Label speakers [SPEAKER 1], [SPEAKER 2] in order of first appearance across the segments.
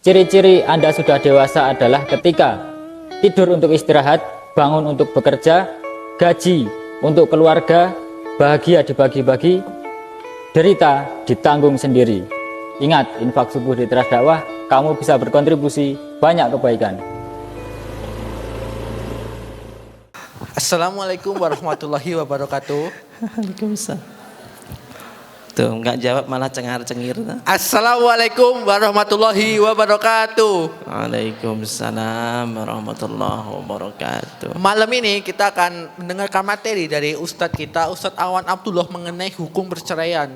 [SPEAKER 1] Ciri-ciri Anda sudah dewasa adalah ketika tidur untuk istirahat, bangun untuk bekerja, gaji untuk keluarga, bahagia dibagi-bagi, derita ditanggung sendiri. Ingat, infak subuh di Teras Dakwah, kamu bisa berkontribusi banyak kebaikan.
[SPEAKER 2] Assalamualaikum warahmatullahi wabarakatuh.
[SPEAKER 3] Waalaikumsalam. Tuh nggak jawab malah cengar-cengir.
[SPEAKER 2] Assalamualaikum warahmatullahi wabarakatuh.
[SPEAKER 3] Waalaikumsalam warahmatullahi wabarakatuh.
[SPEAKER 2] Malam ini kita akan mendengarkan materi dari Ustadz kita, Ustadz Awan Abdullah, mengenai hukum perceraian.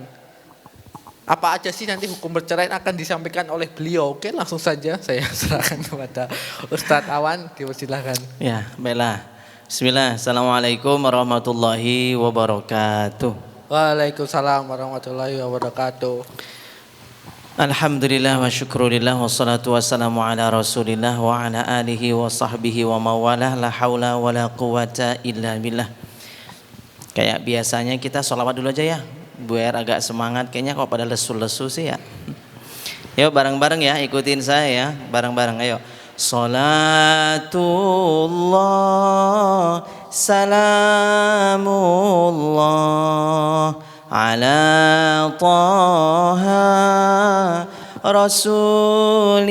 [SPEAKER 2] Apa aja sih nanti hukum perceraian akan disampaikan oleh beliau. Oke, langsung saja saya serahkan kepada Ustadz Awan. Dipersilakan.
[SPEAKER 3] Ya, baiklah. Bismillah. Assalamualaikum warahmatullahi wabarakatuh.
[SPEAKER 2] Waalaikumsalam warahmatullahi wabarakatuh.
[SPEAKER 3] Alhamdulillah wa syukurillah wa salatu wassalamu ala rasulillah wa ala alihi wa sahbihi wa mawalah, la hawla wa la quwata illa billah. Kayak biasanya kita sholawat dulu aja ya, biar agak semangat. Kayaknya kok pada lesu-lesu sih ya. Yuk bareng-bareng ya, ikutin saya ya, bareng-bareng ayo. Salatullah salamullah ala taha rasulillah.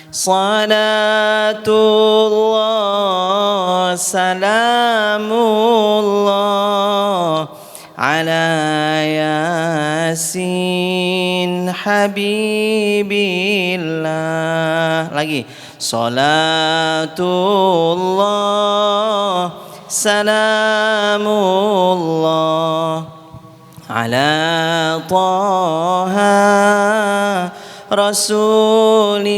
[SPEAKER 3] Salatullah salamullah ala yasin habibillah. Lagi. Salatullah salamullah ala taha rasulillah.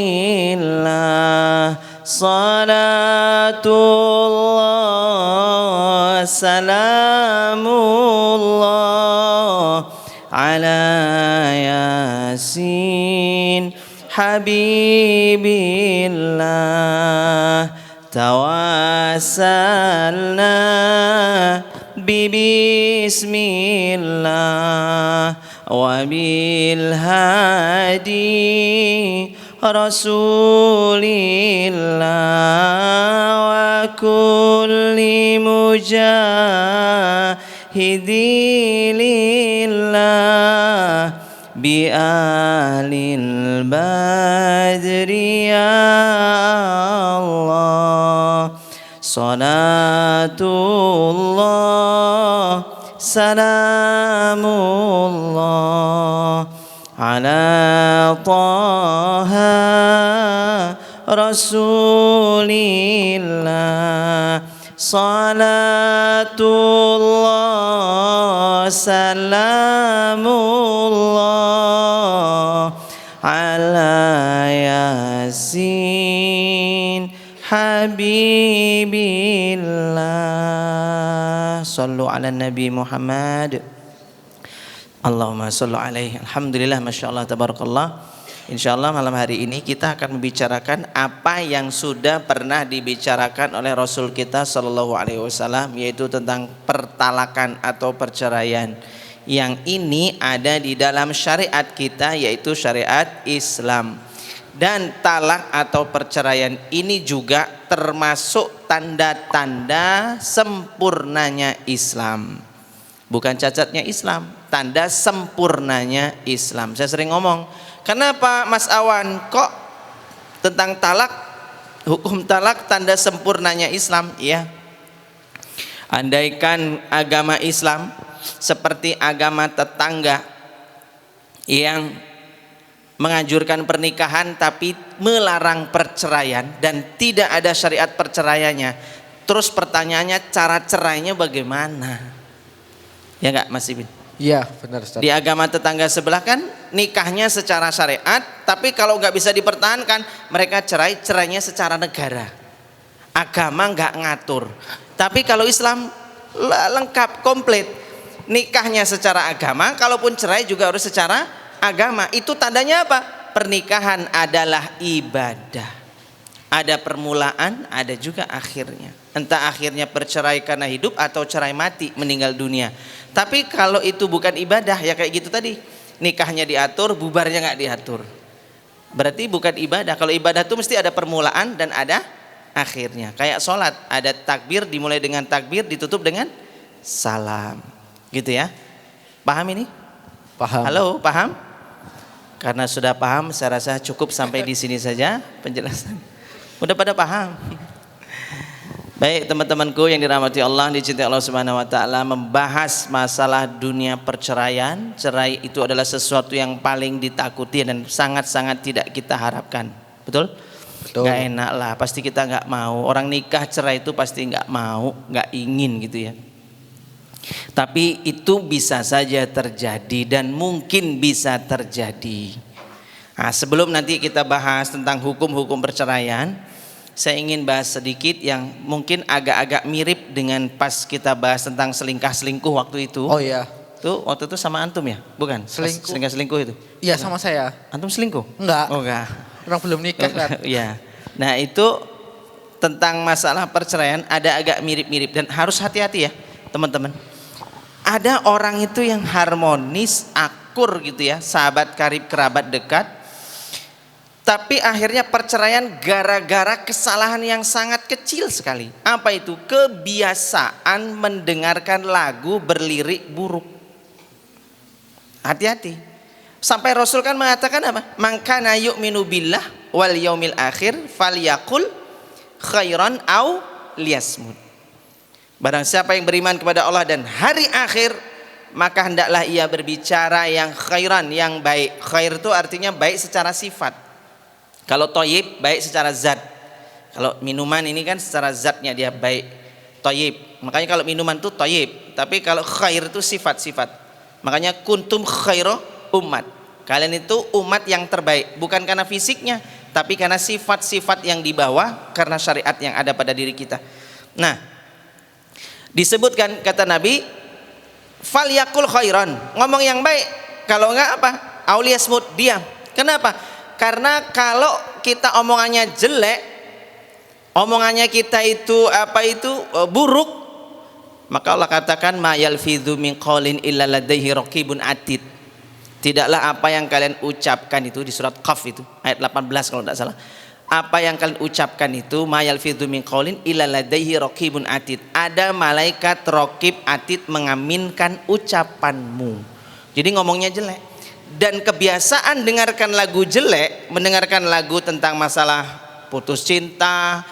[SPEAKER 3] Salatullah salamullah ala yasin habibillah. Tawassalna bismillah wa bil hadi rasulillah wa kulli mujahidi lillah bi alil badri ya Allah. Salatullah salamullah ala taha rasulillah. Salatullah salamullah ala yasin habibillah. Sallu ala Nabi Muhammad. Allahumma sallu alaihi. Alhamdulillah, Masya Allah, tabarakallah. Insyaallah malam hari ini kita akan membicarakan apa yang sudah pernah dibicarakan oleh Rasul kita Sallallahu Alaihi Wasallam, yaitu tentang pertalakan atau perceraian. Yang ini ada di dalam syariat kita, yaitu syariat Islam. Dan talak atau perceraian ini juga termasuk tanda-tanda sempurnanya Islam. Bukan cacatnya Islam, tanda sempurnanya Islam. Saya sering ngomong, kenapa Mas Awan kok tentang talak, hukum talak tanda sempurnanya Islam? Ya, andaikan agama Islam seperti agama tetangga yang menganjurkan pernikahan tapi melarang perceraian dan tidak ada syariat perceraiannya, terus pertanyaannya cara cerainya bagaimana? Ya enggak Mas Ibin?
[SPEAKER 2] Iya, benar Ustaz.
[SPEAKER 3] Di agama tetangga sebelah kan nikahnya secara syariat, tapi kalau nggak bisa dipertahankan mereka cerainya secara negara. Agama nggak ngatur. Tapi kalau Islam lengkap, komplit. Nikahnya secara agama, kalaupun cerai juga harus secara agama. Itu tandanya apa? Pernikahan adalah ibadah. Ada permulaan, ada juga akhirnya. Entah akhirnya bercerai karena hidup atau cerai mati, meninggal dunia. Tapi kalau itu bukan ibadah, ya kayak gitu tadi, nikahnya diatur, bubarnya nggak diatur. Berarti bukan ibadah. Kalau ibadah itu mesti ada permulaan dan ada akhirnya. Kayak sholat, ada takbir, dimulai dengan takbir, ditutup dengan salam. Gitu ya. Paham ini?
[SPEAKER 2] Paham.
[SPEAKER 3] Halo, paham? Karena sudah paham, saya rasa cukup sampai di sini saja penjelasan. Udah pada paham? Baik teman-temanku yang dirahmati Allah, dicintai Allah Subhanahu wa taala, membahas masalah dunia perceraian. Cerai itu adalah sesuatu yang paling ditakuti dan sangat-sangat tidak kita harapkan. Betul?
[SPEAKER 2] Betul.
[SPEAKER 3] Gak enak lah, pasti kita nggak mau. Orang nikah cerai itu pasti nggak mau, nggak ingin gitu ya. Tapi itu bisa saja terjadi dan mungkin bisa terjadi. Nah, sebelum nanti kita bahas tentang hukum-hukum perceraian, saya ingin bahas sedikit yang mungkin agak-agak mirip dengan pas kita bahas tentang selingkuh waktu itu.
[SPEAKER 2] Oh iya.
[SPEAKER 3] Tuh waktu itu sama antum ya? Bukan?
[SPEAKER 2] Selingkuh.
[SPEAKER 3] Selingkuh itu.
[SPEAKER 2] Iya sama saya.
[SPEAKER 3] Antum selingkuh?
[SPEAKER 2] Enggak.
[SPEAKER 3] Oh enggak.
[SPEAKER 2] Orang belum nikah kan.
[SPEAKER 3] Iya. Nah, itu tentang masalah perceraian ada agak mirip-mirip dan harus hati-hati ya, teman-teman. Ada orang itu yang harmonis, akur gitu ya, sahabat karib, kerabat dekat. Tapi akhirnya perceraian gara-gara kesalahan yang sangat kecil sekali. Apa itu? Kebiasaan mendengarkan lagu berlirik buruk. Hati-hati. Sampai Rasul kan mengatakan apa? Man kana yu'minu billah wal yaumil akhir falyaqul khairan au liyasmut. Barang siapa yang beriman kepada Allah dan hari akhir, maka hendaklah ia berbicara yang khairan, yang baik. Khair itu artinya baik secara sifat. Kalau thayyib baik secara zat. Kalau minuman ini kan secara zatnya dia baik, thayyib. Makanya kalau minuman itu thayyib. Tapi kalau khair itu sifat-sifat. Makanya kuntum khairu umat. Kalian itu umat yang terbaik, bukan karena fisiknya, tapi karena sifat-sifat yang dibawa karena syariat yang ada pada diri kita. Nah, disebutkan kata Nabi, falyakul khairan, ngomong yang baik. Kalau enggak apa? Auliyasmut, diam. Kenapa? Karena kalau kita omongannya jelek, omongannya kita itu buruk, maka Allah katakan ma yalfidzu min qaulin illa ladaihi raqibun atid. Tidaklah apa yang kalian ucapkan itu, di surat Qaf itu ayat 18 kalau tidak salah. Apa yang kalian ucapkan itu ma yalfidzu min qaulin illa ladaihi raqibun atid. Ada malaikat raqib atid mengaminkan ucapanmu. Jadi ngomongnya jelek. Dan kebiasaan dengarkan lagu jelek, mendengarkan lagu tentang masalah putus cinta,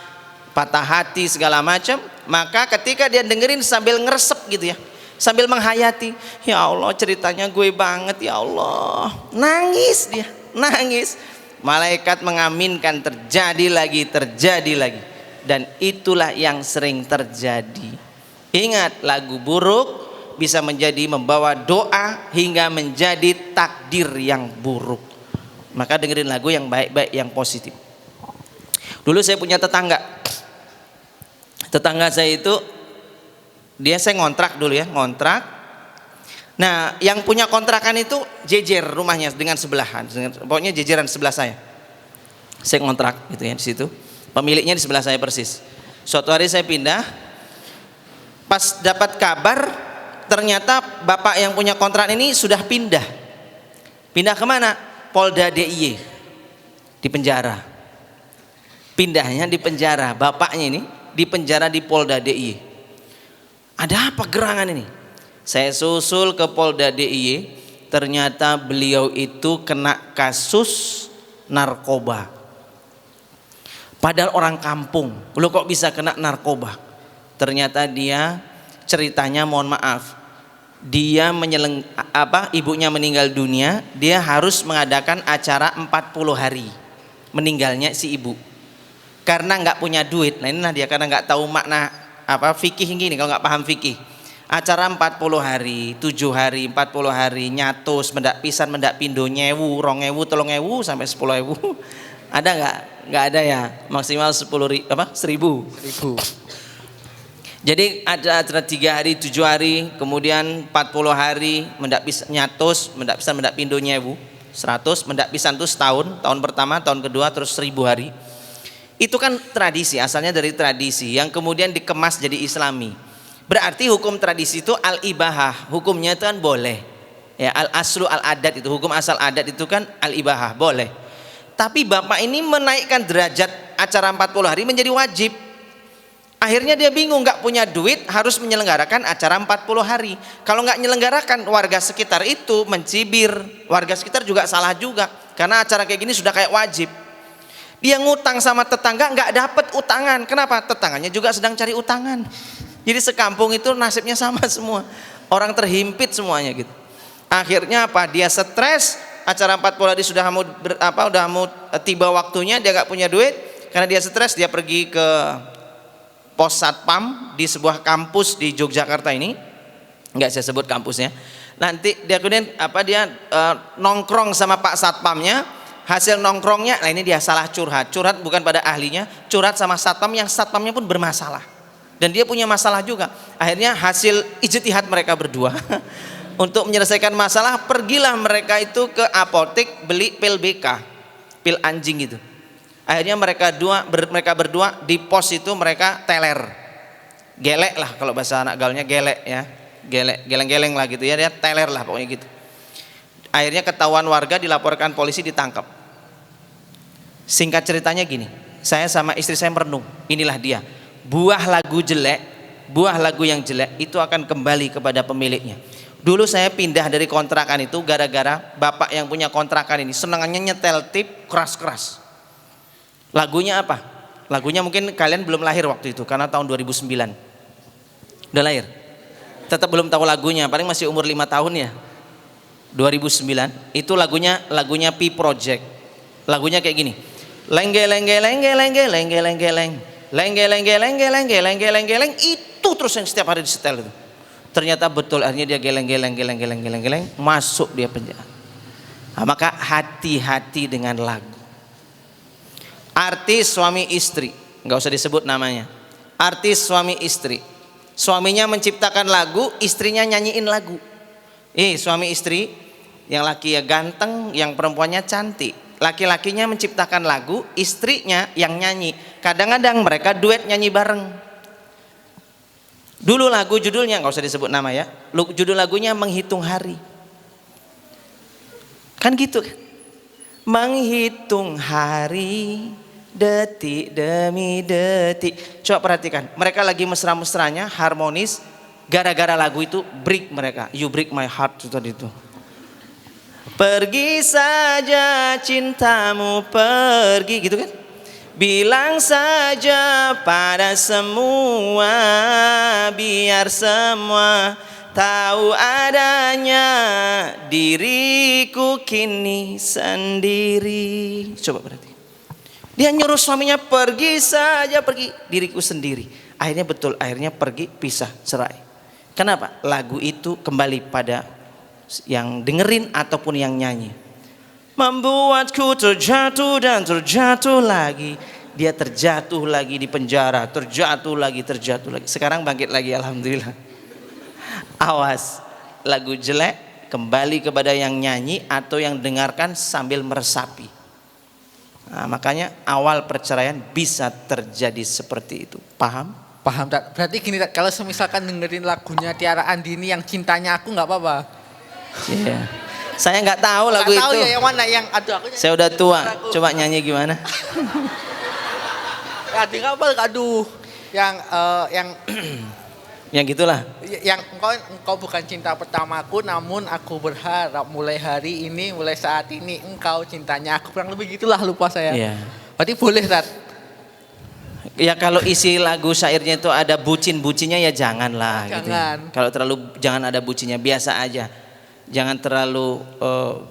[SPEAKER 3] patah hati segala macam, maka ketika dia dengerin sambil ngeresep gitu ya, sambil menghayati, ya Allah ceritanya gue banget ya Allah, nangis dia, nangis. Malaikat mengaminkan terjadi lagi, dan itulah yang sering terjadi. Ingat, lagu buruk bisa menjadi membawa doa hingga menjadi takdir yang buruk. Maka dengerin lagu yang baik-baik, yang positif. Dulu saya punya tetangga saya itu, saya ngontrak dulu ya, ngontrak. Nah, yang punya kontrakan itu jejer rumahnya dengan sebelahan, pokoknya jejeran sebelah saya. Saya ngontrak gitu ya di situ. Pemiliknya di sebelah saya persis. Suatu hari saya pindah, pas dapat kabar ternyata bapak yang punya kontrakan ini sudah pindah. Pindah kemana? Polda DIY, di penjara. Pindahnya di penjara, bapaknya ini di penjara di Polda DIY. Ada apa gerangan ini? Saya susul ke Polda DIY, ternyata beliau itu kena kasus narkoba. Padahal orang kampung, lu kok bisa kena narkoba? Ternyata dia ceritanya, mohon maaf, dia ibunya meninggal dunia, dia harus mengadakan acara 40 hari meninggalnya si ibu. Karena nggak punya duit, nah inilah dia, karena nggak tahu makna fikih gini, kalau nggak paham fikih. Acara 40 hari, 7 hari, 40 hari, nyatus, mendak pisan, mendak pindo, nyewu, 2.000, 3.000 sampai 10.000. Ada nggak? Nggak ada ya, maksimal 1.000. Jadi ada acara 3 hari, 7 hari, kemudian 40 hari, mendak pisan nyatus, mendak pisan, mendak pindo, nyewu, 100, mendak pisan itu setahun, tahun pertama, tahun kedua, terus 1.000 hari. Itu kan tradisi, asalnya dari tradisi yang kemudian dikemas jadi islami. Berarti hukum tradisi itu al-ibahah, hukumnya itu kan boleh. Ya, al-aslu al-adat itu, hukum asal adat itu kan al-ibahah, boleh. Tapi bapak ini menaikkan derajat acara 40 hari menjadi wajib. Akhirnya dia bingung, nggak punya duit, harus menyelenggarakan acara 40 hari. Kalau nggak menyelenggarakan, warga sekitar itu mencibir. Warga sekitar juga salah juga, karena acara kayak gini sudah kayak wajib. Dia ngutang sama tetangga, nggak dapet utangan. Kenapa? Tetangganya juga sedang cari utangan. Jadi sekampung itu nasibnya sama semua. Orang terhimpit semuanya gitu. Akhirnya apa? Dia stres. Acara 40 hari sudah mau tiba waktunya, dia nggak punya duit. Karena dia stres, dia pergi ke pos satpam di sebuah kampus di Yogyakarta ini, nggak saya sebut kampusnya. Nanti dia kemudian nongkrong sama Pak Satpamnya. Hasil nongkrongnya, nah ini dia salah curhat bukan pada ahlinya, curhat sama satpam yang satpamnya pun bermasalah dan dia punya masalah juga. Akhirnya hasil ijtihad mereka berdua untuk menyelesaikan masalah, pergilah mereka itu ke apotek beli pil BK, pil anjing itu. Akhirnya mereka berdua di pos itu mereka teler, gelek lah kalau bahasa anak gaulnya, gelek ya, geleng-geleng lah gitu ya, dia teler lah pokoknya gitu. Akhirnya ketahuan warga, dilaporkan polisi, ditangkap. Singkat ceritanya gini, saya sama istri saya merenung, inilah dia, buah lagu yang jelek itu akan kembali kepada pemiliknya. Dulu saya pindah dari kontrakan itu gara-gara bapak yang punya kontrakan ini senangannya nyetel tip keras-keras. Lagunya apa? Lagunya mungkin kalian belum lahir waktu itu, karena tahun 2009. Udah lahir? Tetap belum tahu lagunya, paling masih umur 5 tahun ya. 2009 itu lagunya P Project. Lagunya kayak gini. Lengge lengge lengge lengge lengge lengge leng. Lengge lengge lengge lengge lengge lengge leng, itu terus yang setiap hari disetel itu. Ternyata betul, akhirnya dia geleng-geleng geleng-geleng geleng-geleng, masuk dia penjara. Nah, maka hati-hati dengan lagu. Artis suami istri, nggak usah disebut namanya. Artis suami istri, suaminya menciptakan lagu, istrinya nyanyiin lagu. Suami istri, yang laki ya ganteng, yang perempuannya cantik. Laki-lakinya menciptakan lagu, istrinya yang nyanyi. Kadang-kadang mereka duet nyanyi bareng. Dulu lagu judulnya, nggak usah disebut nama ya, judul lagunya Menghitung Hari. Kan gitu kan? Menghitung hari, detik demi detik. Coba perhatikan, mereka lagi mesra-mesranya, harmonis. Gara-gara lagu itu break mereka. You break my heart tadi itu. Pergi saja cintamu pergi, gitu kan? Bilang saja pada semua, biar semua tahu adanya diriku kini sendiri. Coba berarti dia nyuruh suaminya pergi saja, pergi, diriku sendiri. Akhirnya betul, akhirnya pergi, pisah, cerai. Kenapa? Lagu itu kembali pada yang dengerin ataupun yang nyanyi. Membuatku terjatuh dan terjatuh lagi. Dia terjatuh lagi di penjara, terjatuh lagi. Sekarang bangkit lagi, alhamdulillah. Awas, lagu jelek kembali kepada yang nyanyi atau yang dengarkan sambil meresapi. Nah, makanya awal perceraian bisa terjadi seperti itu. Paham?
[SPEAKER 2] Paham tak? Berarti gini, kalau misalkan dengerin lagunya Tiara Andini yang Cintanya Aku nggak apa-apa?
[SPEAKER 3] Iya. Saya nggak tahu lagu
[SPEAKER 2] itu. Tahu
[SPEAKER 3] itu.
[SPEAKER 2] Ya yang mana yang aduh aku.
[SPEAKER 3] Saya udah tua. Coba nyanyi gimana?
[SPEAKER 2] Aduh. Yang
[SPEAKER 3] yang gitulah.
[SPEAKER 2] Yang engkau bukan cinta pertamaku, namun aku berharap mulai hari ini, mulai saat ini engkau cintanya aku. Kurang lebih gitulah, lupa saya.
[SPEAKER 3] Iya.
[SPEAKER 2] Berarti boleh, Tat?
[SPEAKER 3] Ya kalau isi lagu syairnya itu ada bucin-bucinnya ya janganlah.
[SPEAKER 2] Jangan.
[SPEAKER 3] Gitu. Kalau terlalu jangan ada bucinnya, biasa aja. Jangan terlalu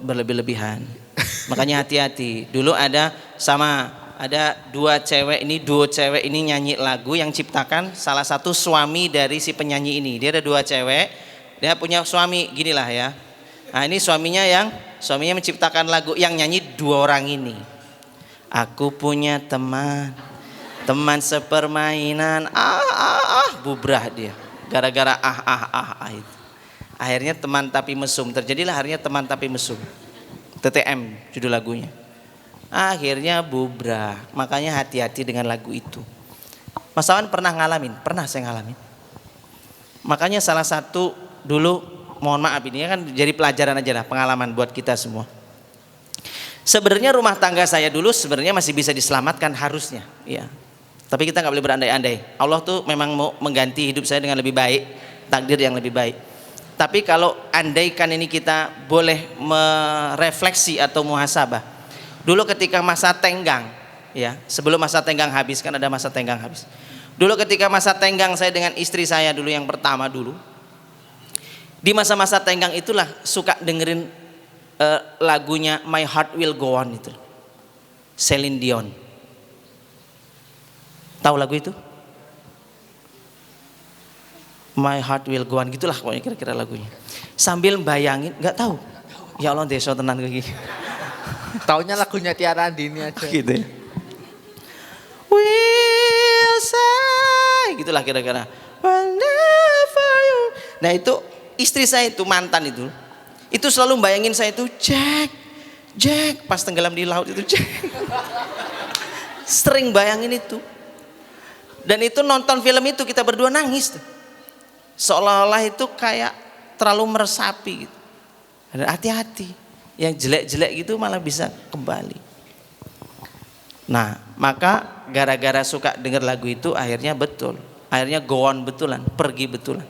[SPEAKER 3] berlebih-lebihan. Makanya hati-hati. Dulu ada duo cewek ini nyanyi lagu yang ciptakan salah satu suami dari si penyanyi ini. Dia ada dua cewek, dia punya suami, ginilah ya. Nah ini suaminya menciptakan lagu, yang nyanyi dua orang ini. Aku punya teman sepermainan, bubrah dia. Gara-gara itu. Akhirnya teman tapi mesum, terjadilah akhirnya teman tapi mesum. TTM judul lagunya. Akhirnya bubrah. Makanya hati-hati dengan lagu itu. Mas Awan pernah ngalamin? Pernah saya ngalamin. Makanya salah satu dulu, mohon maaf ini kan jadi pelajaran aja lah, pengalaman buat kita semua. Sebenarnya rumah tangga saya dulu sebenarnya masih bisa diselamatkan harusnya, ya. Tapi kita nggak boleh berandai-andai. Allah tuh memang mau mengganti hidup saya dengan lebih baik, takdir yang lebih baik. Tapi kalau andaikan ini kita boleh merefleksi atau muhasabah. Dulu ketika masa tenggang, ya, sebelum masa tenggang habis, kan ada masa tenggang habis. Dulu ketika masa tenggang saya dengan istri saya dulu yang pertama dulu, di masa-masa tenggang itulah suka dengerin lagunya My Heart Will Go On itu, Celine Dion. Tahu lagu itu? My Heart Will Go On, gitulah pokoknya kira-kira lagunya. Sambil bayangin, nggak tahu. Ya Allah, desa tenan lagi.
[SPEAKER 2] Taunya lagunya Tiara Andini aja.
[SPEAKER 3] Gitu ya. Will say, gitulah kira-kira. Whenever you. Nah itu istri saya itu mantan itu selalu bayangin saya itu Jack pas tenggelam di laut itu Jack. Sering bayangin itu. Dan itu nonton film itu kita berdua nangis tuh. Seolah-olah itu kayak terlalu meresapi gitu. Dan hati-hati, yang jelek-jelek gitu malah bisa kembali. Nah, maka gara-gara suka dengar lagu itu akhirnya akhirnya go on betulan, pergi betulan.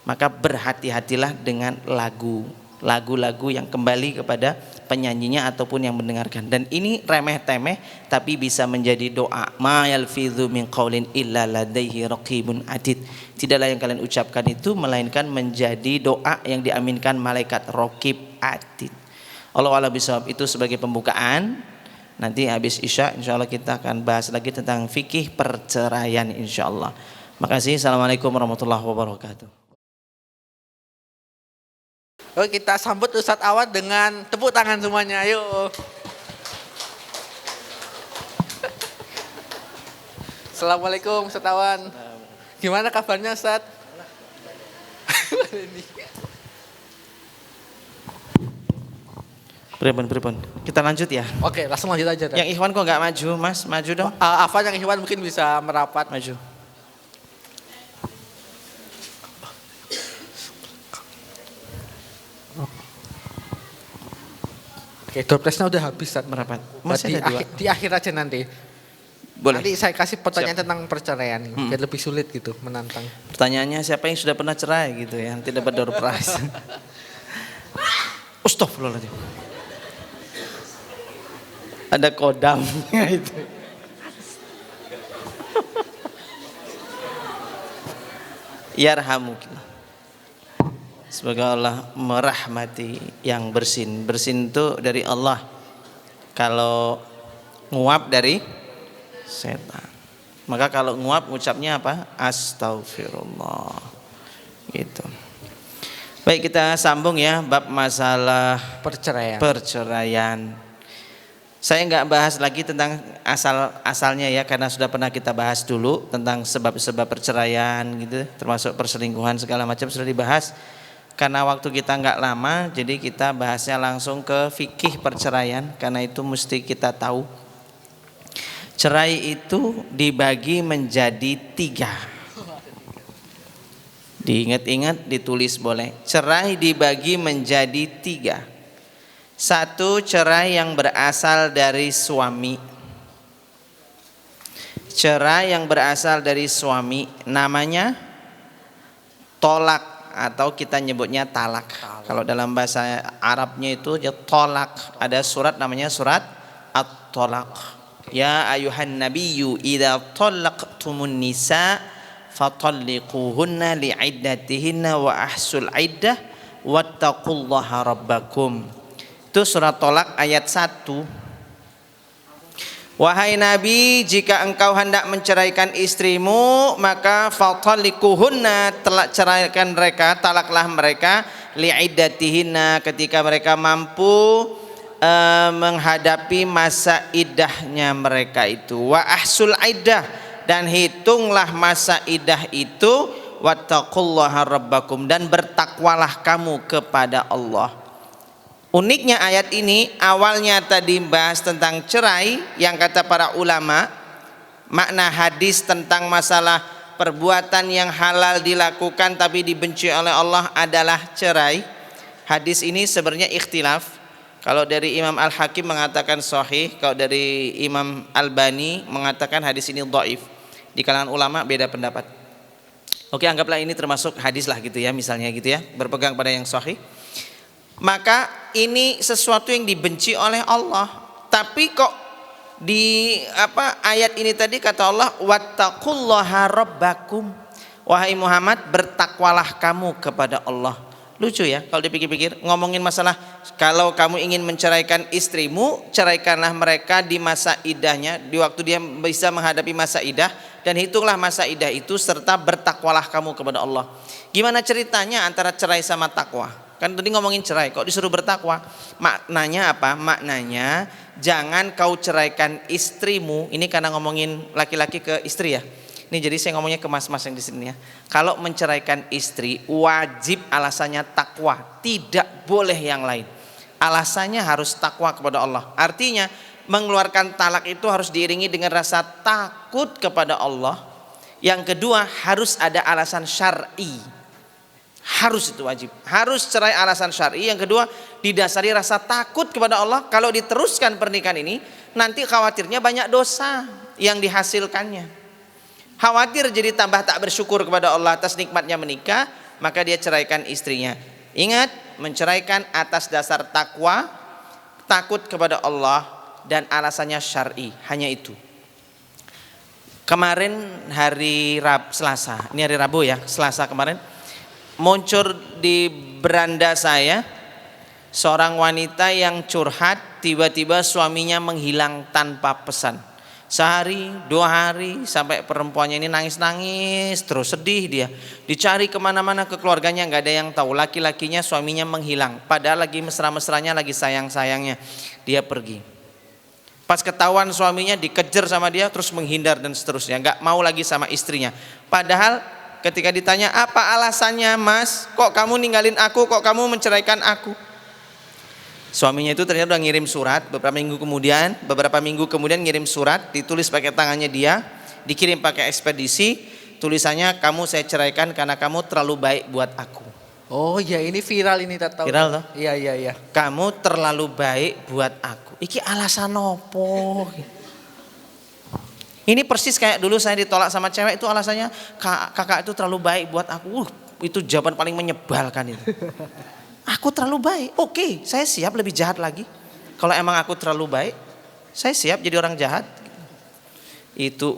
[SPEAKER 3] Maka berhati-hatilah dengan lagu-lagu yang kembali kepada penyanyinya ataupun yang mendengarkan. Dan ini remeh-temeh tapi bisa menjadi doa. Ma yalfidhu min qaulin illa ladaihi raqibun atid. Tidaklah yang kalian ucapkan itu melainkan menjadi doa yang diaminkan malaikat raqib atid. Allah a'lam bishawab. Itu sebagai pembukaan. Nanti habis Isya insyaallah kita akan bahas lagi tentang fikih perceraian insyaallah. Makasih. Assalamualaikum warahmatullahi wabarakatuh.
[SPEAKER 2] Oke, kita sambut Ustadz Awad dengan tepuk tangan semuanya. Ayo. Assalamualaikum Ustadz Awan. Gimana kabarnya Ustadz?
[SPEAKER 3] Pripun. Kita lanjut ya.
[SPEAKER 2] Oke, langsung lanjut aja.
[SPEAKER 3] Yang Ikhwan kok nggak maju, Mas? Maju dong.
[SPEAKER 2] Afan yang Ikhwan mungkin bisa merapat.
[SPEAKER 3] Maju.
[SPEAKER 2] Oke, doorpressnya udah habis Ustadz.
[SPEAKER 3] Merapat. Masih ada 2.
[SPEAKER 2] Di akhir aja nanti.
[SPEAKER 3] Boleh.
[SPEAKER 2] Nanti saya kasih pertanyaan
[SPEAKER 3] Siap.
[SPEAKER 2] tentang perceraian, biar lebih sulit gitu, menantang.
[SPEAKER 3] Pertanyaannya siapa yang sudah pernah cerai gitu ya, nanti dapat door prize. Astagfirullahaladzim. Ada kodamnya itu. Yarhamukillah. Semoga Allah merahmati yang bersin. Bersin itu dari Allah. Kalau nguap dari setan. Maka kalau nguap ucapnya apa? Astagfirullah. Gitu. Baik, kita sambung ya bab masalah perceraian. Saya nggak bahas lagi tentang asalnya ya, karena sudah pernah kita bahas dulu tentang sebab-sebab perceraian gitu, termasuk perselingkuhan segala macam sudah dibahas. Karena waktu kita nggak lama, jadi kita bahasnya langsung ke fikih perceraian. Karena itu mesti kita tahu, cerai itu dibagi menjadi 3. Diingat-ingat, ditulis boleh. Cerai dibagi menjadi 3. 1, cerai yang berasal dari suami. Cerai yang berasal dari suami namanya tolak, atau kita nyebutnya talak. Kalau dalam bahasa Arabnya itu ya tolak. Ada surat namanya surat at-tolak. Ya ayuhan nabiyyu idza talaqtumun nisa fatalliquhunna li'iddatihinna wa ahsul iddah wattaqullaha rabbakum. Itu surat Tolak ayat 1. Wahai Nabi, jika engkau hendak menceraikan istrimu, maka fatalliquhunna, ceraikan mereka, talaklah mereka, li'iddatihinna, ketika mereka mampu menghadapi masa iddahnya mereka itu. Wa ahsul iddah, dan hitunglah masa iddah itu, wattaqullaha rabbakum, dan bertakwalah kamu kepada Allah. Uniknya ayat ini awalnya tadi bahas tentang cerai, yang kata para ulama makna hadis tentang masalah perbuatan yang halal dilakukan tapi dibenci oleh Allah adalah cerai. Hadis ini sebenarnya ikhtilaf. Kalau dari Imam Al-Hakim mengatakan sahih, kalau dari Imam Albani mengatakan hadis ini dhaif. Di kalangan ulama beda pendapat. Oke, anggaplah ini termasuk hadis lah gitu ya, misalnya gitu ya, berpegang pada yang sahih. Maka ini sesuatu yang dibenci oleh Allah. Tapi kok di ayat ini tadi kata Allah, wattaqullaha rabbakum. Wahai Muhammad, bertakwalah kamu kepada Allah. Lucu ya kalau dipikir-pikir, ngomongin masalah kalau kamu ingin menceraikan istrimu, ceraikanlah mereka di masa idahnya, di waktu dia bisa menghadapi masa idah, dan hitunglah masa idah itu serta bertakwalah kamu kepada Allah. Gimana ceritanya antara cerai sama takwa? Kan tadi ngomongin cerai, kok disuruh bertakwa? Maknanya apa? Maknanya jangan kau ceraikan istrimu, ini karena ngomongin laki-laki ke istri ya. Ini jadi saya ngomongnya ke mas-mas yang di sini ya. Kalau menceraikan istri wajib alasannya takwa, tidak boleh yang lain. Alasannya harus takwa kepada Allah. Artinya mengeluarkan talak itu harus diiringi dengan rasa takut kepada Allah. Yang kedua harus ada alasan syar'i. Harus itu wajib. Harus cerai alasan syar'i. Yang kedua didasari rasa takut kepada Allah. Kalau diteruskan pernikahan ini nanti khawatirnya banyak dosa yang dihasilkannya. Khawatir jadi tambah tak bersyukur kepada Allah atas nikmatnya menikah, maka dia ceraikan istrinya. Ingat, menceraikan atas dasar takwa, takut kepada Allah, dan alasannya syar'i. Hanya itu. Kemarin hari Selasa, ini hari Rabu ya, Selasa kemarin, muncul di beranda saya seorang wanita yang curhat, tiba-tiba suaminya menghilang tanpa pesan. Sehari, 2 hari, sampai perempuannya ini nangis-nangis, terus sedih dia. Dicari kemana-mana ke keluarganya, nggak ada yang tahu. Laki-lakinya suaminya menghilang. Padahal lagi mesra-mesranya, lagi sayang-sayangnya. Dia pergi. Pas ketahuan suaminya dikejar sama dia, terus menghindar dan seterusnya. Nggak mau lagi sama istrinya. Padahal ketika ditanya, apa alasannya mas? Kok kamu ninggalin aku? Kok kamu menceraikan aku? Suaminya itu ternyata udah ngirim surat beberapa minggu kemudian ngirim surat, ditulis pakai tangannya dia, dikirim pakai ekspedisi, tulisannya, kamu saya ceraikan karena kamu terlalu baik buat aku.
[SPEAKER 2] Oh ya, ini viral ini, tak tahu.
[SPEAKER 3] Viral toh?
[SPEAKER 2] Iya.
[SPEAKER 3] Kamu terlalu baik buat aku. Iki alasan opo? Ini persis kayak dulu saya ditolak sama cewek, itu alasannya kakak itu terlalu baik buat aku. Itu jawaban paling menyebalkan itu. Aku terlalu baik, oke, saya siap lebih jahat lagi. Kalau emang aku terlalu baik, saya siap jadi orang jahat. Itu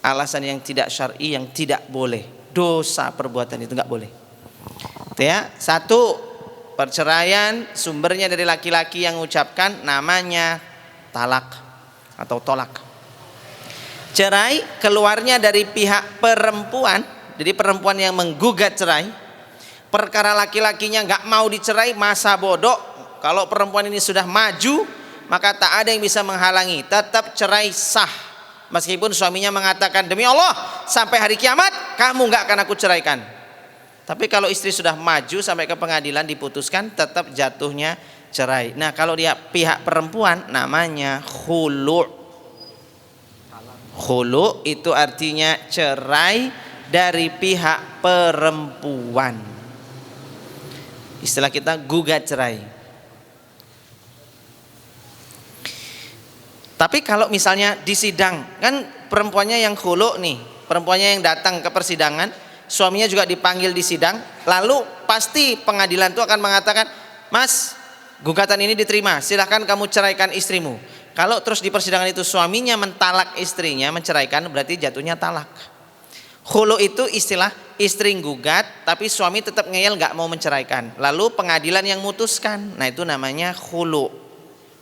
[SPEAKER 3] alasan yang tidak syar'i, yang tidak boleh. Dosa perbuatan itu nggak boleh. Itu ya. 1, perceraian sumbernya dari laki-laki yang mengucapkan, namanya talak atau tolak. Cerai keluarnya dari pihak perempuan, jadi perempuan yang menggugat cerai. Perkara laki-lakinya nggak mau dicerai, masa bodoh. Kalau perempuan ini sudah maju, maka tak ada yang bisa menghalangi, tetap cerai sah. Meskipun suaminya mengatakan, demi Allah sampai hari kiamat kamu nggak akan aku ceraikan. Tapi kalau istri sudah maju sampai ke pengadilan diputuskan, tetap jatuhnya cerai. Nah kalau dia pihak perempuan namanya khulu'. Khulu' itu artinya cerai dari pihak perempuan. Istilah kita gugat cerai. Tapi kalau misalnya di sidang, kan perempuannya yang khulu' nih, perempuannya yang datang ke persidangan, suaminya juga dipanggil di sidang, lalu pasti pengadilan itu akan mengatakan, mas, gugatan ini diterima, silahkan kamu ceraikan istrimu. Kalau terus di persidangan itu suaminya mentalak istrinya, menceraikan, berarti jatuhnya talak. Khulu itu istilah istri gugat tapi suami tetap ngeyel nggak mau menceraikan, lalu pengadilan yang mutuskan. Nah itu namanya khulu.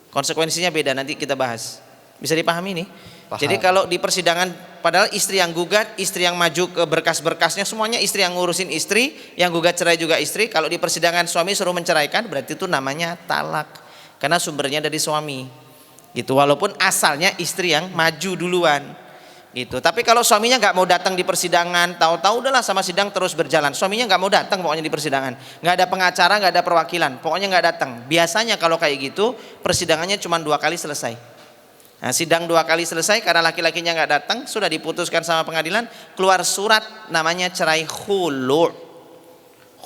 [SPEAKER 3] Konsekuensinya beda, nanti kita bahas. Bisa dipahami nih? Paham. Jadi kalau di persidangan padahal istri yang gugat, istri yang maju ke berkas-berkasnya semuanya istri yang ngurusin istri, yang gugat cerai juga istri. Kalau di persidangan suami suruh menceraikan, berarti itu namanya talak karena sumbernya dari suami. Gitu, walaupun asalnya istri yang maju duluan. Gitu. Tapi kalau suaminya nggak mau datang di persidangan, tahu-tahu udahlah sama sidang terus berjalan. Suaminya nggak mau datang pokoknya di persidangan, nggak ada pengacara, nggak ada perwakilan, pokoknya nggak datang. Biasanya kalau kayak gitu persidangannya cuma 2 kali selesai. Nah, sidang 2 kali selesai karena laki-lakinya nggak datang, sudah diputuskan sama pengadilan, keluar surat namanya cerai khulu'.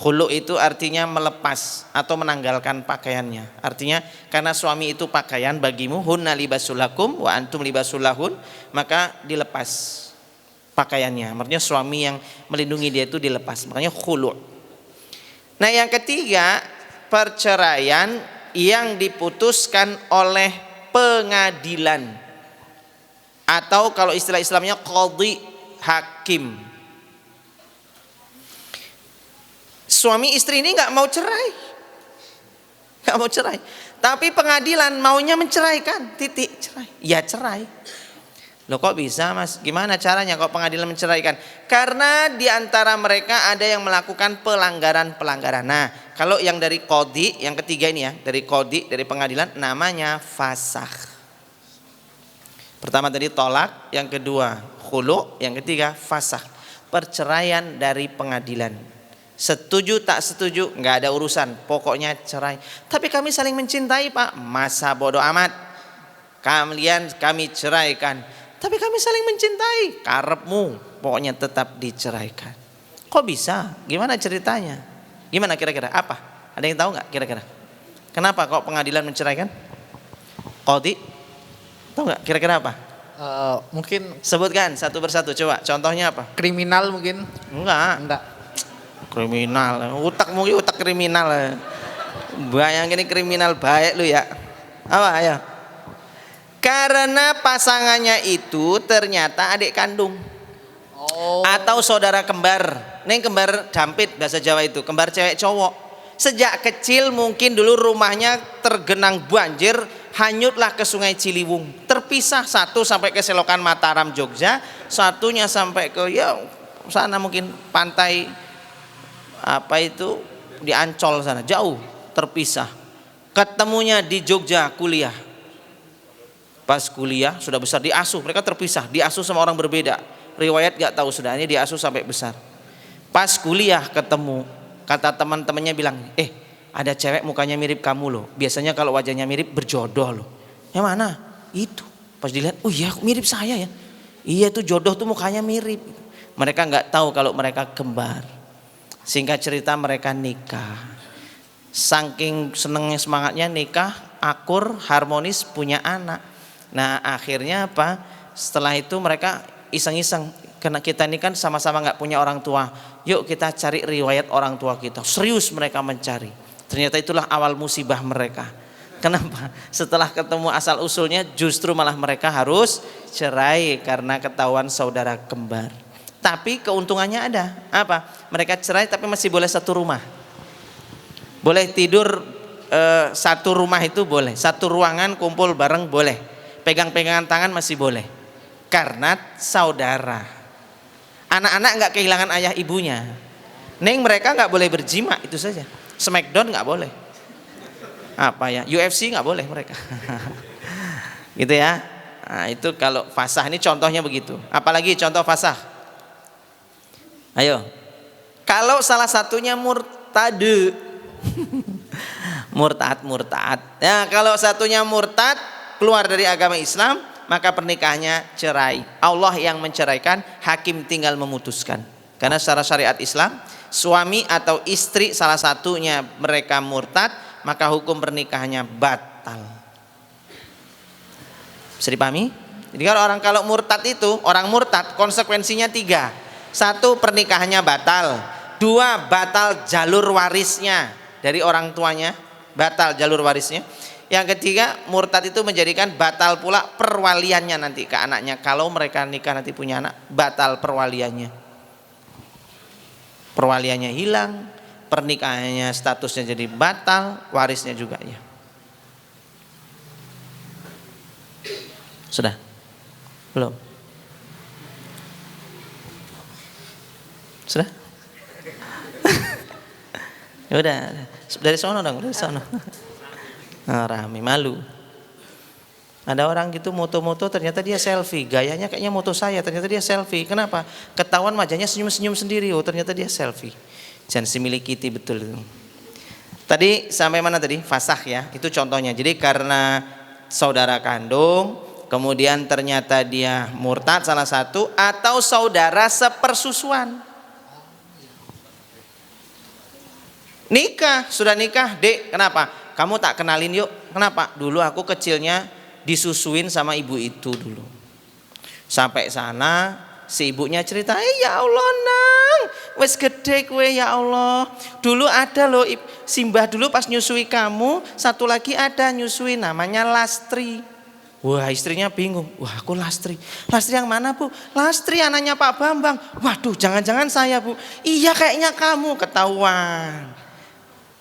[SPEAKER 3] Khulu itu artinya melepas atau menanggalkan pakaiannya. Artinya karena suami itu pakaian bagimu, hunna libasul lakum wa antum libasul lahun, maka dilepas pakaiannya. Maksudnya suami yang melindungi dia itu dilepas. Makanya khulu. Nah, yang ketiga, perceraian yang diputuskan oleh pengadilan. Atau kalau istilah Islamnya qadhi, hakim. Suami istri ini nggak mau cerai, tapi pengadilan maunya menceraikan, titik, cerai, ya cerai. Loh kok bisa mas? Gimana caranya kok pengadilan menceraikan? Karena diantara mereka ada yang melakukan pelanggaran. Nah, kalau yang dari qadhi, yang ketiga ini ya, dari qadhi, dari pengadilan, namanya fasakh. Pertama tadi tolak, yang kedua khulu, yang ketiga fasakh. Perceraian dari pengadilan. Setuju tak setuju nggak ada urusan, pokoknya cerai. Tapi kami saling mencintai pak, masa bodoh amat. Kami ceraikan. Tapi kami saling mencintai, karepmu, pokoknya tetap diceraikan. Kok bisa? Gimana ceritanya? Gimana kira-kira? Apa? Ada yang tahu nggak kira-kira? Kenapa kok pengadilan menceraikan? Qadhi? Tahu nggak kira-kira apa?
[SPEAKER 2] Mungkin
[SPEAKER 3] Sebutkan satu persatu, coba. Contohnya apa?
[SPEAKER 2] kriminal mungkin.
[SPEAKER 3] Enggak. Kriminal, utak mungkin utak kriminal. Bayangin ini kriminal baik lu ya. Apa ayo? Karena pasangannya itu ternyata adik kandung. Atau saudara kembar. Ini kembar dampit bahasa Jawa itu, kembar cewek cowok. Sejak kecil mungkin dulu rumahnya tergenang banjir, hanyutlah ke Sungai Ciliwung. Terpisah, satu sampai ke selokan Mataram Jogja, satunya sampai ke ya sana mungkin pantai apa itu di Ancol sana, jauh terpisah. Ketemunya di Jogja kuliah. Pas kuliah sudah besar diasuh, mereka terpisah, diasuh sama orang berbeda. Riwayat gak tahu sudah, ini diasuh sampai besar. Pas kuliah ketemu, kata teman-temannya bilang, ada cewek mukanya mirip kamu loh. Biasanya kalau wajahnya mirip berjodoh loh. Yang mana? Itu. Pas dilihat, oh iya mirip saya ya. Iya itu jodoh tuh mukanya mirip. Mereka nggak tahu kalau mereka kembar. Singkat cerita mereka nikah. Saking senengnya semangatnya nikah, akur, harmonis, punya anak. Nah akhirnya apa? Setelah itu mereka iseng-iseng. Karena kita ini kan sama-sama nggak punya orang tua. Yuk kita cari riwayat orang tua kita. Serius mereka mencari. Ternyata itulah awal musibah mereka. Kenapa? Setelah ketemu asal usulnya justru malah mereka harus cerai karena ketahuan saudara kembar. Tapi keuntungannya ada. Apa? Mereka cerai tapi masih boleh satu rumah. Boleh tidur satu rumah itu boleh. Satu ruangan kumpul bareng boleh. Pegang-pegangan tangan masih boleh. Karena saudara. Anak-anak nggak kehilangan ayah ibunya. Neng mereka nggak boleh berjima, itu saja. Smackdown nggak boleh. Apa ya? UFC nggak boleh mereka. Gitu ya. Nah, itu kalau fasah ini contohnya begitu. Apalagi contoh fasah? Ayo. Kalau salah satunya murtad. murtad. Ya, kalau satunya murtad keluar dari agama Islam, maka pernikahannya cerai. Allah yang menceraikan, hakim tinggal memutuskan. Karena secara syariat Islam, suami atau istri salah satunya mereka murtad, maka hukum pernikahannya batal. Bisa dipahami? Jadi kalau murtad itu, orang murtad konsekuensinya 3. 1, pernikahannya batal. 2, batal jalur warisnya dari orang tuanya, batal jalur warisnya. Yang ketiga, murtad itu menjadikan batal pula perwaliannya nanti ke anaknya. Kalau mereka nikah nanti punya anak, batal perwaliannya. Perwaliannya hilang, pernikahannya statusnya jadi batal, warisnya juga ya. Sudah? Belum? Sudah? Ya udah, dari sono dong, dari sono. Nah, rame malu. Ada orang gitu moto-moto ternyata dia selfie, gayanya kayaknya moto saya, ternyata dia selfie. Kenapa? Ketahuan wajahnya senyum-senyum sendiri, oh ternyata dia selfie. Jangan similiki betul itu. Tadi sampai mana tadi? Fasah ya, itu contohnya. Jadi karena saudara kandung, kemudian ternyata dia murtad salah satu, atau saudara sepersusuan. Nikah, sudah nikah, Dek, kenapa? Kamu tak kenalin yuk. Kenapa? Dulu aku kecilnya disusuin sama ibu itu dulu. Sampai sana si ibunya cerita, ya Allah nang, wes gede kue ya Allah. Dulu ada loh Simbah dulu pas nyusui kamu, satu lagi ada nyusui namanya Lastri. Wah, istrinya bingung. Wah, aku Lastri. Lastri yang mana, Bu? Lastri anaknya Pak Bambang. Waduh, jangan-jangan saya, Bu. Iya, kayaknya kamu, ketahuan.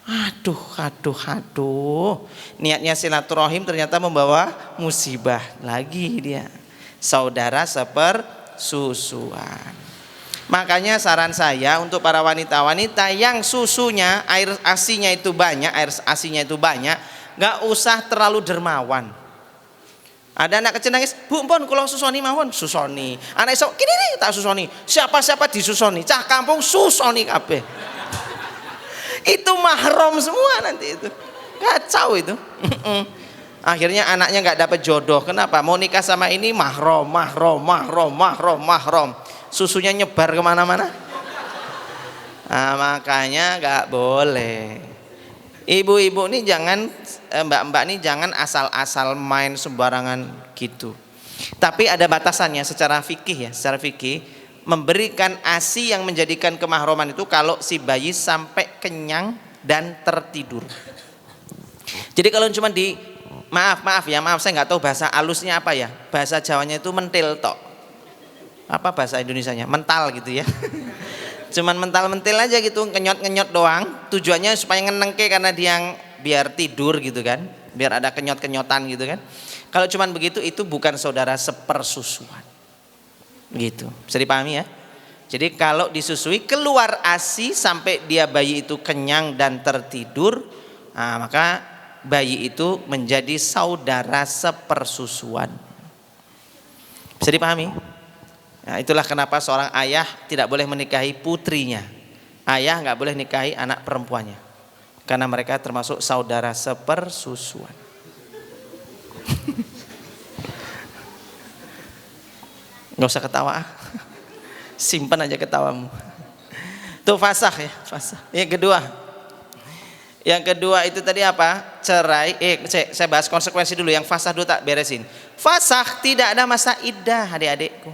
[SPEAKER 3] Aduh. Niatnya silaturahim ternyata membawa musibah lagi dia. Saudara sepersusuan. Makanya saran saya untuk para wanita-wanita yang susunya, air asinya itu banyak, nggak usah terlalu dermawan. Ada anak kecil nangis, Bu pun kalau susoni mawon, susoni. Anak esok kini nih tak susoni. Siapa disusoni, cah kampung susoni kabeh. Itu mahram semua nanti itu. Kacau itu. Akhirnya anaknya nggak dapat jodoh. Kenapa? Mau nikah sama ini mahram. Susunya nyebar kemana-mana. Nah, makanya nggak boleh. Ibu-ibu ini jangan, mbak-mbak ini jangan asal-asal main sembarangan gitu. Tapi ada batasannya secara fikih ya, secara fikih memberikan ASI yang menjadikan kemahroman itu kalau si bayi sampai kenyang dan tertidur. Jadi kalau cuma maaf saya nggak tahu bahasa alusnya apa ya, bahasa Jawanya itu mentil tok. Apa bahasa Indonesianya? Mental gitu ya. Cuman mental-mentil aja gitu, kenyot-kenyot doang. Tujuannya supaya ngenengke karena dia biar tidur gitu kan, biar ada kenyot-kenyotan gitu kan. Kalau cuman begitu itu bukan saudara sepersusuan. Gitu. Bisa dipahami ya? Jadi kalau disusui keluar ASI sampai dia bayi itu kenyang dan tertidur, nah, maka bayi itu menjadi saudara sepersusuan. Bisa dipahami? Nah, itulah kenapa seorang ayah tidak boleh menikahi putrinya. Ayah nggak boleh nikahi anak perempuannya, karena mereka termasuk saudara sepersusuan. Nggak usah ketawa, simpan aja ketawamu. Tuh fasakh ya, fasakh. Yang kedua itu tadi apa? Cerai. Saya bahas konsekuensi dulu. Yang fasakh dulu tak beresin. Fasakh tidak ada masa iddah, adik-adikku.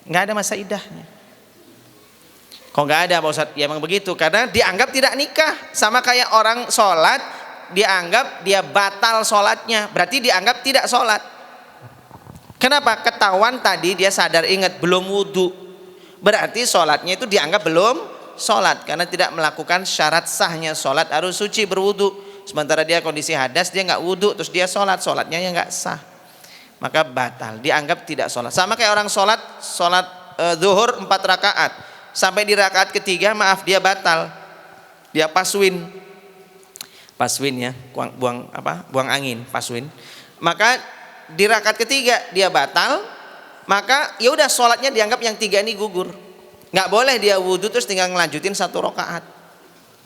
[SPEAKER 3] Nggak ada masa iddahnya. Kok nggak ada Pak Ustadz? Ya emang begitu, karena dianggap tidak nikah. Sama kayak orang sholat, dianggap dia batal sholatnya, berarti dianggap tidak sholat. Kenapa? Ketahuan tadi dia sadar ingat belum wudhu, berarti sholatnya itu dianggap belum sholat, karena tidak melakukan syarat sahnya sholat harus suci berwudhu. Sementara dia kondisi hadas, dia nggak wudhu, terus dia sholatnya yang nggak sah, maka batal, dianggap tidak sholat. Sama kayak orang sholat zuhur 4 rakaat, sampai di rakaat ketiga maaf dia batal, dia paswin ya, buang angin, paswin. Maka di rakaat ketiga dia batal, maka ya udah sholatnya dianggap yang 3 ini gugur. Nggak boleh dia wudhu terus tinggal ngelanjutin 1 rakaat.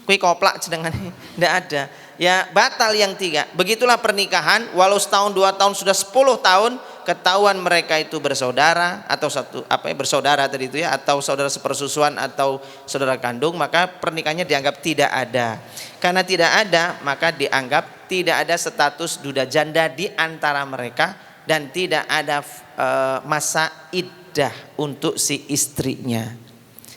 [SPEAKER 3] Kui koplak sedangkan tidak ada. Ya batal yang 3. Begitulah pernikahan, walau setahun 2 tahun sudah 10 tahun, ketahuan mereka itu bersaudara atau bersaudara tadi itu ya, atau saudara sepersusuan atau saudara kandung, maka pernikahannya dianggap tidak ada. Karena tidak ada, maka dianggap tidak ada status duda janda di antara mereka, dan tidak ada masa iddah untuk si istrinya.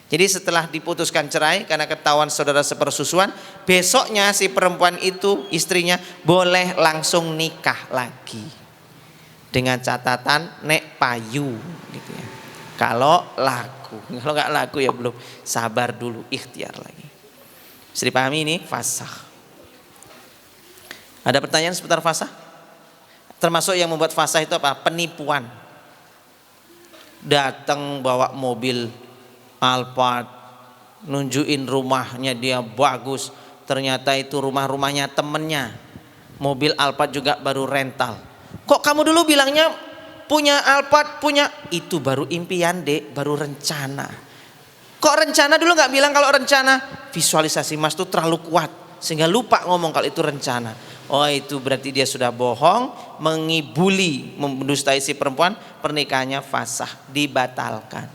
[SPEAKER 3] Jadi setelah diputuskan cerai karena ketahuan saudara sepersusuan, besoknya si perempuan itu, istrinya, boleh langsung nikah lagi dengan catatan nek payu gitu ya. Kalau laku, kalau nggak laku ya belum, sabar dulu, ikhtiar lagi. Bisa dipahami ini fasakh. Ada pertanyaan seputar fasakh? Termasuk yang membuat fasakh itu apa? Penipuan. Datang bawa mobil Alphard, nunjukin rumahnya dia bagus, ternyata itu rumahnya temennya. Mobil Alphard juga baru rental. Kok kamu dulu bilangnya punya Alphard, punya? Itu baru impian dek, baru rencana. Kok rencana dulu nggak bilang? Kalau rencana, visualisasi mas tuh terlalu kuat sehingga lupa ngomong kalau itu rencana. Oh itu berarti dia sudah bohong, mengibuli, mendustai si perempuan, pernikahannya fasakh, dibatalkan.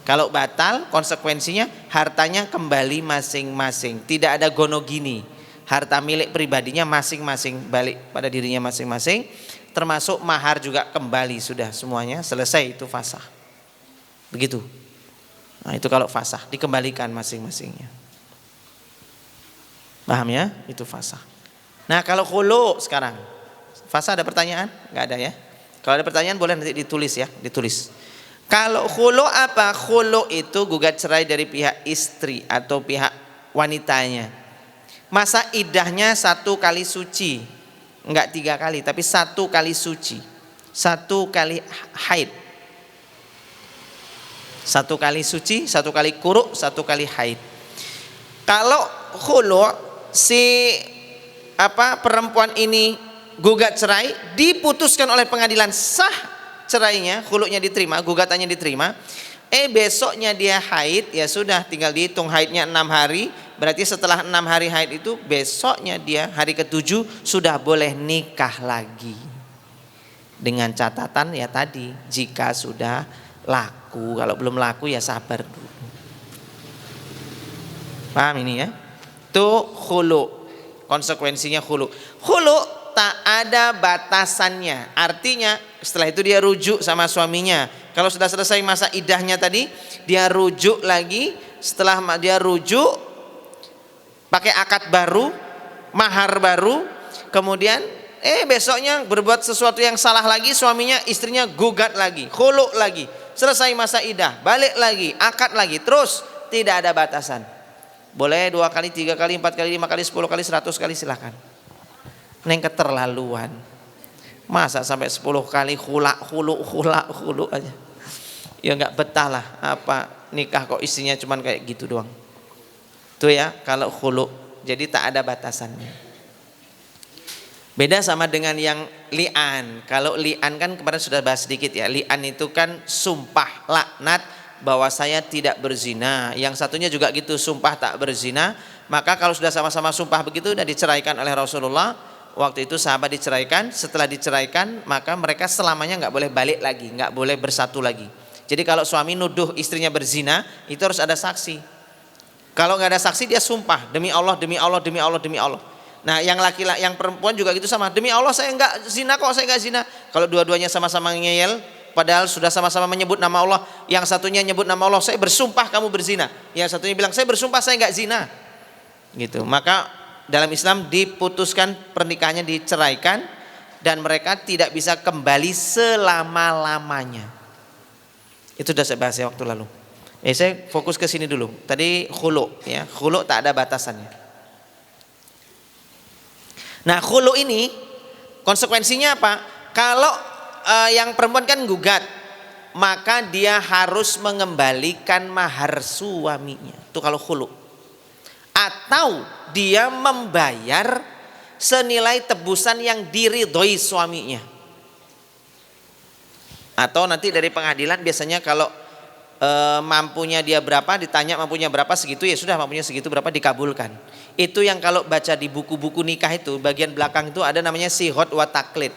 [SPEAKER 3] Kalau batal, konsekuensinya hartanya kembali masing-masing. Tidak ada gonogini. Harta milik pribadinya masing-masing balik pada dirinya masing-masing. Termasuk mahar juga kembali, sudah semuanya selesai, itu fasah. Begitu. Nah itu kalau fasah, dikembalikan masing-masingnya. Paham ya? Itu fasah. Nah kalau khulu sekarang, fasah ada pertanyaan? Nggak ada ya? Kalau ada pertanyaan boleh nanti ditulis ya, ditulis. Kalau khulu apa? Khulu itu gugat cerai dari pihak istri atau pihak wanitanya. Masa idahnya 1 kali suci, enggak 3 kali, tapi 1 kali suci, 1 kali haid, 1 kali suci, 1 kali kuruk, 1 kali haid. Kalau khulu si perempuan ini gugat cerai, diputuskan oleh pengadilan, sah cerainya, khulunya diterima, gugatannya diterima. Besoknya dia haid, ya sudah tinggal dihitung haidnya 6 hari. Berarti setelah 6 hari haid itu, besoknya dia hari ke-7 sudah boleh nikah lagi. Dengan catatan ya tadi, jika sudah laku, kalau belum laku ya sabar dulu. Paham ini ya? Itu khulu, konsekuensinya khulu. Khulu tak ada batasannya. Artinya setelah itu dia rujuk sama suaminya. Kalau sudah selesai masa idahnya tadi, dia rujuk lagi. Setelah dia rujuk, pakai akad baru, mahar baru. Kemudian besoknya berbuat sesuatu yang salah lagi, suaminya, istrinya gugat lagi, khulu lagi. Selesai masa idah, balik lagi, akad lagi. Terus tidak ada batasan. Boleh 2 kali, 3 kali, 4 kali, 5 kali, 10 kali, 100 kali, silakan. Neng keterlaluan. Masa sampai 10 kali khulu aja. Ya enggak betah lah, apa nikah kok isinya cuman kayak gitu doang. Itu ya kalau khulu. Jadi tak ada batasannya. Beda sama dengan yang li'an. Kalau li'an kan kemarin sudah bahas sedikit ya. Li'an itu kan sumpah laknat bahwa saya tidak berzina. Yang satunya juga gitu, sumpah tak berzina. Maka kalau sudah sama-sama sumpah begitu sudah diceraikan oleh Rasulullah. Waktu itu sahabat diceraikan, setelah diceraikan maka mereka selamanya nggak boleh balik lagi, nggak boleh bersatu lagi. Jadi kalau suami nuduh istrinya berzina, itu harus ada saksi. Kalau nggak ada saksi dia sumpah, demi Allah, demi Allah, demi Allah, demi Allah. Nah yang laki-laki, yang perempuan juga gitu sama, demi Allah saya nggak zina kok, saya nggak zina. Kalau dua-duanya sama-sama ngeyel, padahal sudah sama-sama menyebut nama Allah, yang satunya nyebut nama Allah, saya bersumpah kamu berzina, yang satunya bilang saya bersumpah saya nggak zina, gitu. Maka dalam Islam diputuskan pernikahannya, diceraikan, dan mereka tidak bisa kembali selama-lamanya. Itu sudah saya bahas ya waktu lalu. Saya fokus ke sini dulu. Tadi khulu ya, khulu tak ada batasannya. Nah khulu ini konsekuensinya apa? Kalau yang perempuan kan gugat, maka dia harus mengembalikan mahar suaminya. Itu kalau khulu. Atau dia membayar senilai tebusan yang diridhoi suaminya. Atau nanti dari pengadilan biasanya kalau mampunya dia berapa, ditanya mampunya berapa, segitu ya sudah, mampunya segitu berapa dikabulkan. Itu yang kalau baca di buku-buku nikah itu bagian belakang itu ada namanya sihot wa taklid.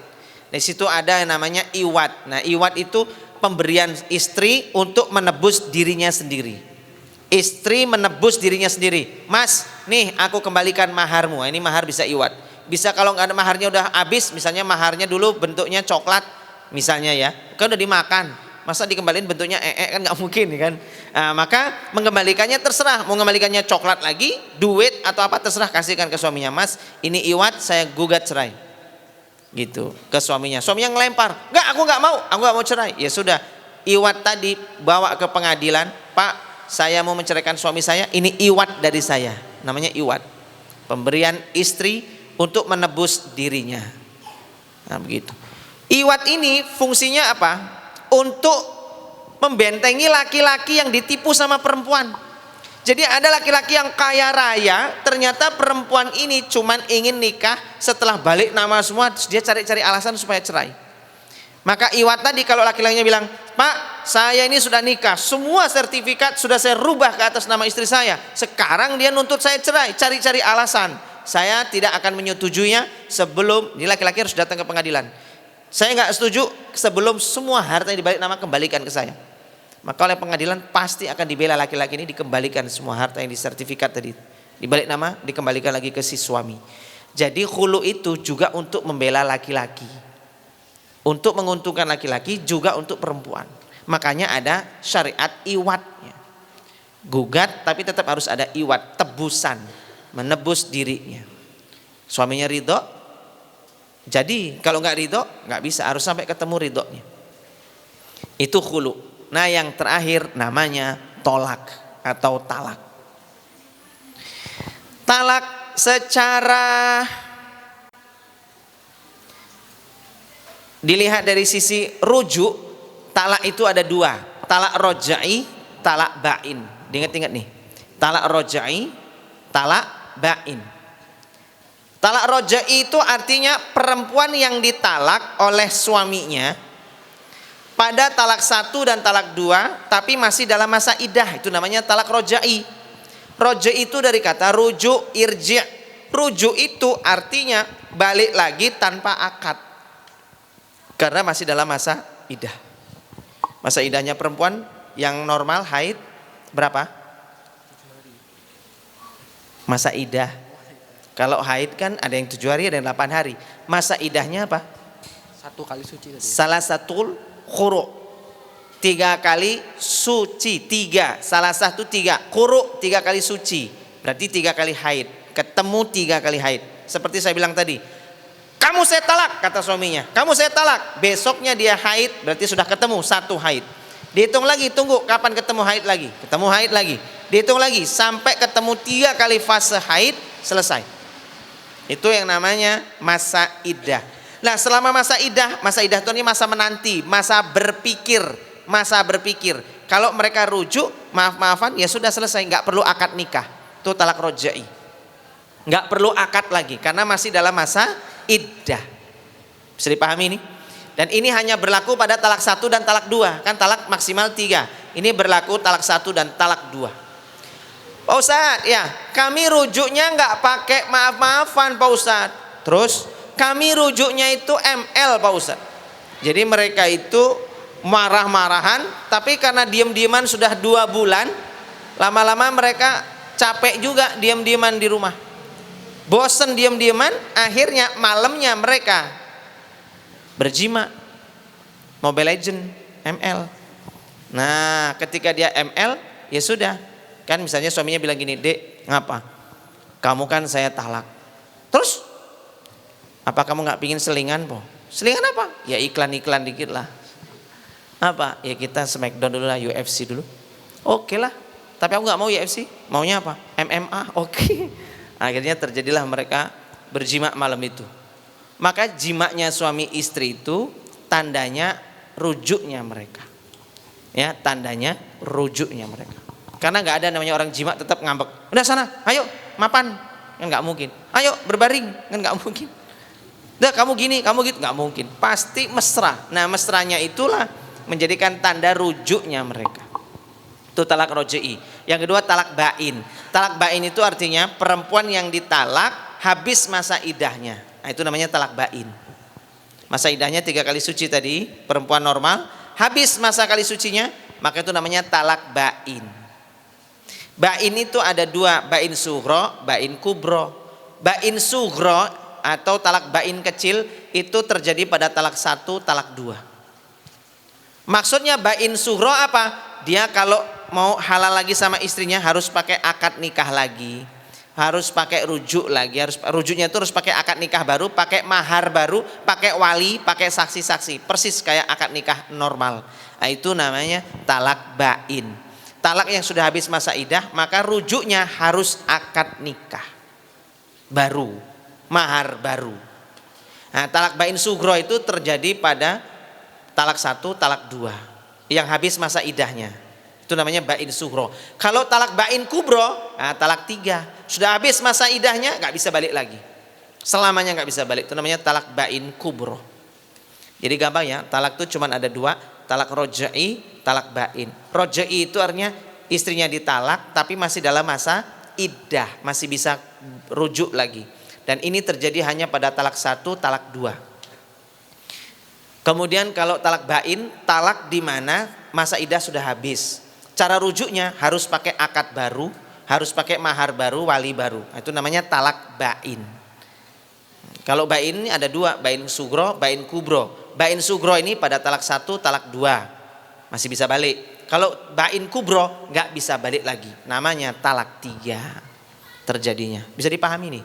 [SPEAKER 3] Di situ ada yang namanya iwat. Nah iwat itu pemberian istri untuk menebus dirinya sendiri. Istri menebus dirinya sendiri. Mas, nih aku kembalikan maharmu. Ini mahar bisa iwat. Bisa kalau nggak ada maharnya udah habis, misalnya maharnya dulu bentuknya coklat, misalnya ya, kan udah dimakan. Masa dikembaliin bentuknya kan nggak mungkin kan. Nah, maka mengembalikannya terserah. Mau mengembalikannya coklat lagi, duit atau apa terserah, kasihkan ke suaminya. Mas, ini iwat, saya gugat cerai. Gitu ke suaminya. Suaminya ngelempar, nggak, aku nggak mau cerai. Ya sudah, iwat tadi bawa ke pengadilan, Pak. Saya mau menceraikan suami saya, ini iwat dari saya. Namanya iwat. Pemberian istri untuk menebus dirinya. Nah begitu. Iwat ini fungsinya apa? Untuk membentengi laki-laki yang ditipu sama perempuan. Jadi ada laki-laki yang kaya raya, ternyata perempuan ini cuman ingin nikah, setelah balik nama semua dia cari-cari alasan supaya cerai. Maka iwat tadi kalau laki-lakinya bilang, Pak saya ini sudah nikah, semua sertifikat sudah saya rubah ke atas nama istri saya, sekarang dia nuntut saya cerai, cari-cari alasan. Saya tidak akan menyetujuinya sebelum, ini laki-laki harus datang ke pengadilan. Saya nggak setuju sebelum semua harta yang dibalik nama kembalikan ke saya. maka oleh pengadilan pasti akan dibela laki-laki ini, dikembalikan semua harta yang disertifikat tadi. Dibalik nama dikembalikan lagi ke si suami. Jadi khulu itu juga untuk membela laki-laki, untuk menguntungkan laki-laki, juga untuk perempuan. Makanya ada syariat iwatnya. Gugat tapi tetap harus ada iwat, tebusan, menebus dirinya. Suaminya ridho, jadi kalau nggak ridho nggak bisa, harus sampai ketemu ridhonya. Itu khulu. Nah yang terakhir namanya tolak atau talak. Talak secara dilihat dari sisi rujuk, talak itu ada dua, talak rojai, talak bain. Diingat-ingat nih, talak rojai, talak bain. Talak rojai itu artinya perempuan yang ditalak oleh suaminya pada talak 1 dan talak 2 tapi masih dalam masa iddah, itu namanya talak rojai. Rojai itu dari kata rujuk, irji'. Rujuk itu artinya balik lagi tanpa akad, karena masih dalam masa iddah. Masa iddahnya perempuan yang normal haid berapa? Masa iddah. Kalau haid kan ada yang 7 hari, ada yang 8 hari. Masa iddahnya apa?
[SPEAKER 2] 1 kali suci tadi.
[SPEAKER 3] Salah satu khuru, 3 kali suci, 3, salah satu 3, khuru 3 kali suci, berarti 3 kali haid, ketemu 3 kali haid. Seperti saya bilang tadi, kamu saya talak, kata suaminya, kamu saya talak, besoknya dia haid, berarti sudah ketemu 1 haid. Dihitung lagi, tunggu kapan ketemu haid lagi, ketemu haid lagi, dihitung lagi sampai ketemu 3 kali fase haid, selesai. Itu yang namanya masa iddah. Nah selama masa iddah itu ini masa menanti, masa berpikir. Kalau mereka rujuk, maaf-maafan, ya sudah selesai, nggak perlu akad nikah. Itu talak rojai, nggak perlu akad lagi karena masih dalam masa iddah. Bisa dipahami ini? Dan ini hanya berlaku pada talak 1 dan talak 2, kan talak maksimal 3. Ini berlaku talak 1 dan talak 2. Pak Ustadz, ya kami rujuknya nggak pakai maaf-maafan Pak Ustadz. Terus kami rujuknya itu ML Pak Ustadz. Jadi mereka itu marah-marahan, tapi karena diam-diaman sudah 2 bulan, lama-lama mereka capek juga diam-diaman di rumah, bosen diam-diaman, akhirnya malamnya mereka berjima, Mobile Legend, ML. Nah ketika dia ML, ya sudah, kan misalnya suaminya bilang gini, dek ngapa? Kamu kan saya talak. Terus apa kamu nggak pingin selingan po? Selingan apa? Ya iklan-iklan dikit lah. Apa? Ya kita Smackdown dulu lah, UFC dulu. Oke lah. Tapi aku nggak mau UFC. Maunya apa? MMA. Oke. Akhirnya terjadilah mereka berjima malam itu. Maka jimaknya suami istri itu tandanya rujuknya mereka. Ya, tandanya rujuknya mereka. Karena nggak ada namanya orang jima tetap ngambek. Udah sana, ayo mapan. Kan nggak mungkin. Ayo berbaring. Kan nggak mungkin. Udah kamu gini, kamu gitu, nggak mungkin. Pasti mesra. Nah mesranya itulah menjadikan tanda rujuknya mereka. Itu talak rojai. Yang kedua talak bain. Talak bain itu artinya perempuan yang ditalak habis masa iddahnya. Nah, itu namanya talak bain. Masa iddahnya 3 kali suci tadi, perempuan normal, habis masa kali sucinya, maka itu namanya talak bain. Bain itu ada 2, bain sughra, bain kubro. Bain sughra atau talak bain kecil itu terjadi pada talak 1, talak 2. Maksudnya bain sughra apa? Dia kalau mau halal lagi sama istrinya harus pakai akad nikah lagi, harus pakai rujuk lagi, rujuknya itu harus pakai akad nikah baru, pakai mahar baru, pakai wali, pakai saksi-saksi, persis kayak akad nikah normal. Nah, itu namanya talak bain. Talak yang sudah habis masa iddah, maka rujuknya harus akad nikah baru, mahar baru. Nah, talak bain sughra itu terjadi pada talak 1, talak 2 yang habis masa iddahnya. Itu namanya bain sughra. Kalau talak bain kubro, nah, talak 3 sudah habis masa iddahnya, nggak bisa balik lagi. Selamanya nggak bisa balik. Itu namanya talak bain kubro. Jadi gampang ya, talak itu cuma ada 2, talak rojai, talak bain. Rojai itu artinya istrinya ditalak tapi masih dalam masa iddah, masih bisa rujuk lagi. Dan ini terjadi hanya pada talak 1, talak 2. Kemudian kalau talak bain, talak di mana masa iddah sudah habis. Cara rujuknya harus pakai akad baru, harus pakai mahar baru, wali baru. Itu namanya talak bain. Kalau bain ini ada dua, bain sugro, bain kubro. Bain sugro ini pada talak 1, talak 2 masih bisa balik. Kalau bain kubro nggak bisa balik lagi. Namanya talak 3 terjadinya. Bisa dipahami nih?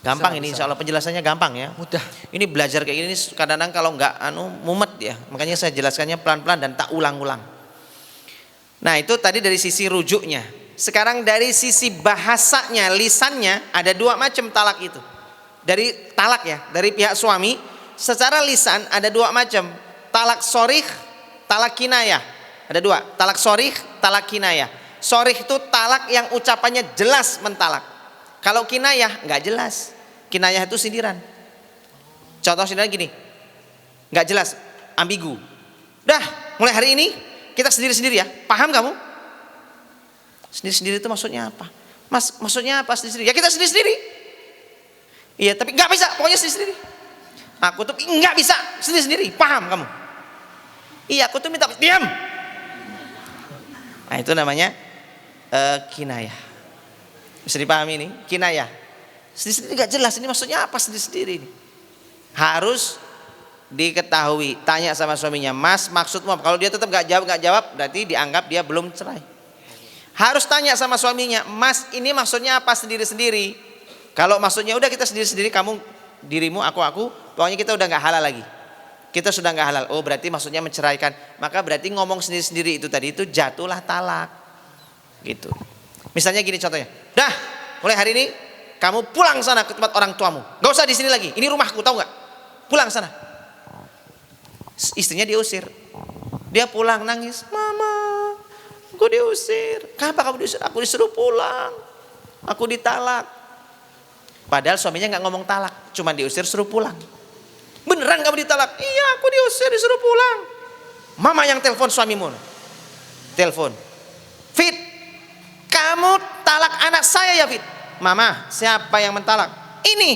[SPEAKER 3] Gampang ini, insya Allah penjelasannya gampang ya.
[SPEAKER 2] Mudah.
[SPEAKER 3] Ini belajar kayak gini kadang-kadang kalau nggak mumet ya. Makanya saya jelaskannya pelan-pelan dan tak ulang-ulang. Nah itu tadi dari sisi rujuknya. Sekarang dari sisi bahasanya, lisannya ada 2 macam talak itu. Dari talak ya, dari pihak suami secara lisan ada 2 macam. Talak sorih, talak kinayah. Ada 2, talak sorih, talak kinayah. Sorih itu talak yang ucapannya jelas mentalak. Kalau kinayah nggak jelas. Kinayah itu sindiran. Contoh sindiran gini, nggak jelas, ambigu. Dah, mulai hari ini kita sendiri-sendiri ya. Paham kamu? Sendiri-sendiri itu maksudnya apa? Mas, maksudnya apa sendiri-sendiri? Ya kita sendiri-sendiri. Iya, tapi nggak bisa. Pokoknya sendiri-sendiri. Aku tuh nggak bisa sendiri-sendiri. Paham kamu? Iya, aku tuh minta diam. Nah itu namanya kinayah. Bisa dipahami ini? Kinayah. Sendiri-sendiri gak jelas ini maksudnya apa sendiri-sendiri ini. Harus diketahui, tanya sama suaminya, Mas maksudmu apa? Kalau dia tetap gak jawab berarti dianggap dia belum cerai. Harus tanya sama suaminya, Mas ini maksudnya apa sendiri-sendiri? Kalau maksudnya udah kita sendiri-sendiri, kamu dirimu, aku, pokoknya kita udah gak halal lagi. Kita sudah gak halal. Oh berarti maksudnya menceraikan. Maka berarti ngomong sendiri-sendiri itu tadi itu jatuhlah talak. Gitu. Misalnya gini contohnya, dah mulai hari ini kamu pulang sana ke tempat orang tuamu. Gak usah di sini lagi. Ini rumahku, tahu nggak? Pulang sana. Istrinya diusir. Dia pulang nangis. Mama, aku diusir. Kenapa kamu diusir? Aku disuruh pulang. Aku ditalak. Padahal suaminya nggak ngomong talak, cuma diusir suruh pulang. Beneran kamu ditalak? Iya, aku diusir disuruh pulang. Mama yang telepon suamimu. Telepon. Fit, kamu talak anak saya ya Fit? Mama, siapa yang mentalak? Ini,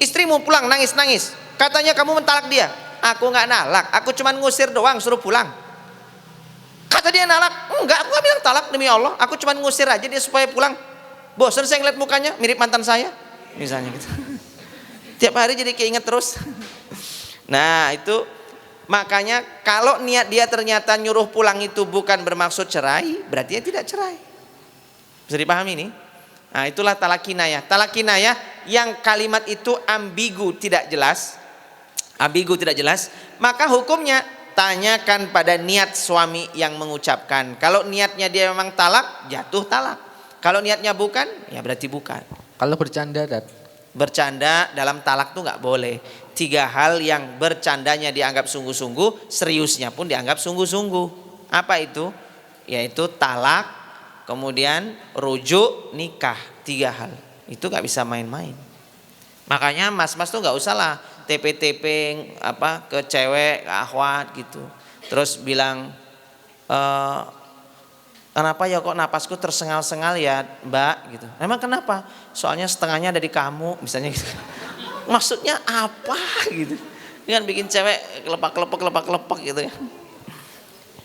[SPEAKER 3] istrimu pulang nangis-nangis. Katanya kamu mentalak dia. Aku nggak nalak, aku cuma ngusir doang suruh pulang. Kata dia nalak. Enggak, aku nggak bilang talak demi Allah. Aku cuma ngusir aja dia supaya pulang. Bosan saya ngeliat mukanya mirip mantan saya. Misalnya gitu. Tiap hari jadi keinget terus. Nah itu makanya kalau niat dia ternyata nyuruh pulang itu bukan bermaksud cerai, berarti dia tidak cerai. Bisa dipahami nih? Nah itulah talak kinayah. Talak kinayah yang kalimat itu ambigu tidak jelas. Ambigu tidak jelas. Maka hukumnya tanyakan pada niat suami yang mengucapkan. Kalau niatnya dia memang talak, jatuh talak. Kalau niatnya bukan, ya berarti bukan.
[SPEAKER 2] Kalau bercanda, Dad?
[SPEAKER 3] Bercanda dalam talak tuh nggak boleh. 3 hal yang bercandanya dianggap sungguh-sungguh, seriusnya pun dianggap sungguh-sungguh. Apa itu? Yaitu talak, kemudian rujuk, nikah. 3 hal. Itu gak bisa main-main. Makanya mas-mas tuh gak usah lah TP-TP apa ke cewek, ke akhwat gitu. Terus bilang, kenapa ya kok napasku tersengal-sengal ya Mbak gitu. Emang kenapa? Soalnya setengahnya ada di kamu misalnya gitu. Maksudnya apa gitu. Ini kan bikin cewek kelepak-kelepek gitu ya.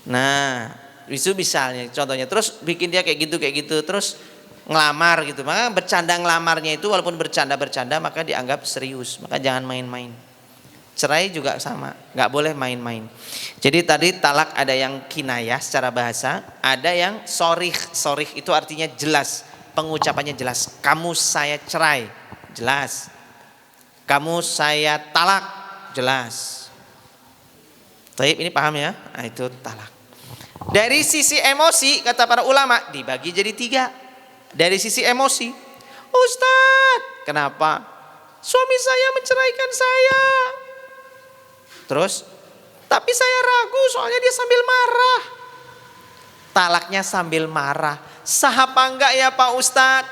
[SPEAKER 3] Nah itu misalnya contohnya. Terus bikin dia kayak gitu. Terus ngelamar gitu. Maka bercanda ngelamarnya itu walaupun bercanda maka dianggap serius. Maka jangan main-main. Cerai juga sama, nggak boleh main-main. Jadi tadi talak ada yang kinayah secara bahasa, ada yang sorih. Sorih itu artinya jelas, pengucapannya jelas. Kamu saya cerai, jelas. Kamu saya talak, jelas. Baik, ini paham ya? Nah, itu talak. Dari sisi emosi kata para ulama dibagi jadi 3. Dari sisi emosi, Ustadz, kenapa suami saya menceraikan saya? Terus, tapi saya ragu soalnya dia sambil marah. Talaknya sambil marah. Sah apa enggak ya Pak Ustadz?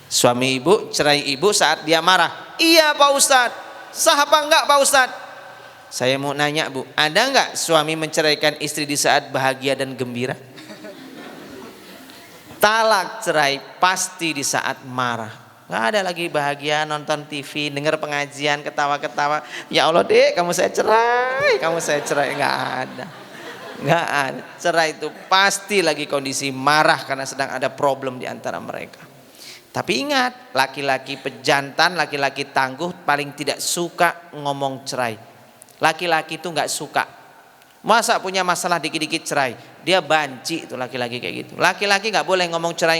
[SPEAKER 3] Suami ibu cerai ibu saat dia marah. Iya Pak Ustadz. Sah apa enggak Pak Ustadz? Saya mau nanya Bu, ada enggak suami menceraikan istri di saat bahagia dan gembira? Talak cerai pasti di saat marah. Nggak ada lagi bahagia nonton TV, dengar pengajian, ketawa-ketawa. Ya Allah dek, kamu saya cerai. Nggak ada. Nggak ada. Cerai itu pasti lagi kondisi marah karena sedang ada problem di antara mereka. Tapi ingat, laki-laki pejantan, laki-laki tangguh paling tidak suka ngomong cerai. Laki-laki itu nggak suka. Masa punya masalah dikit-dikit cerai, dia banci itu laki-laki kayak gitu. Laki-laki nggak boleh ngomong cerai.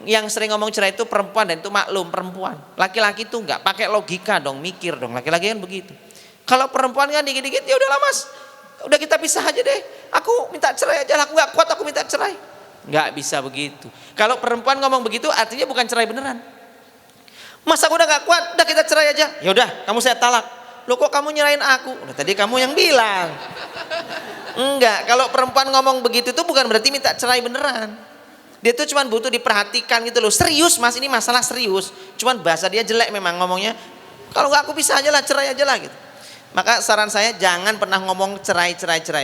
[SPEAKER 3] Yang sering ngomong cerai itu perempuan, dan itu maklum perempuan. Laki-laki itu nggak pakai logika dong, mikir dong. Laki-laki kan begitu. Kalau perempuan kan dikit-dikit, ya udahlah mas, udah kita pisah aja deh. Aku minta cerai aja lah, aku nggak kuat, aku minta cerai. Nggak bisa begitu. Kalau perempuan ngomong begitu, artinya bukan cerai beneran. Mas aku udah nggak kuat, udah kita cerai aja. Ya udah, kamu saya talak. Loh kok kamu nyerahin aku? Udah tadi kamu yang bilang. Enggak, kalau perempuan ngomong begitu tuh bukan berarti minta cerai beneran. Dia tuh cuma butuh diperhatikan gitu loh. Serius mas, ini masalah serius. Cuman bahasa dia jelek memang ngomongnya. Kalau nggak aku bisa aja lah, cerai aja lah gitu. Maka saran saya jangan pernah ngomong cerai.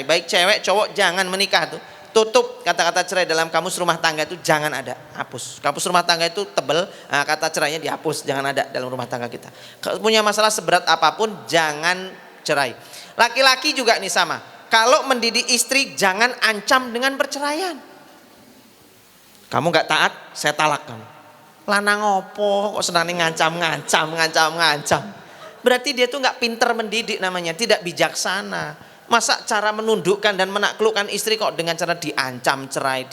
[SPEAKER 3] Baik cewek cowok jangan menikah tuh. Tutup kata-kata cerai dalam kamus rumah tangga itu jangan ada, hapus. Kamus rumah tangga itu tebel, nah kata cerainya dihapus, jangan ada dalam rumah tangga kita. Kalau punya masalah seberat apapun jangan cerai. Laki-laki juga nih sama. Kalau mendidik istri jangan ancam dengan perceraian. Kamu nggak taat, saya talak kamu. Lanang opo kok senang ngancam. Berarti dia tuh nggak pinter mendidik namanya, tidak bijaksana. Masa cara menundukkan dan menaklukkan istri kok dengan cara diancam cerai.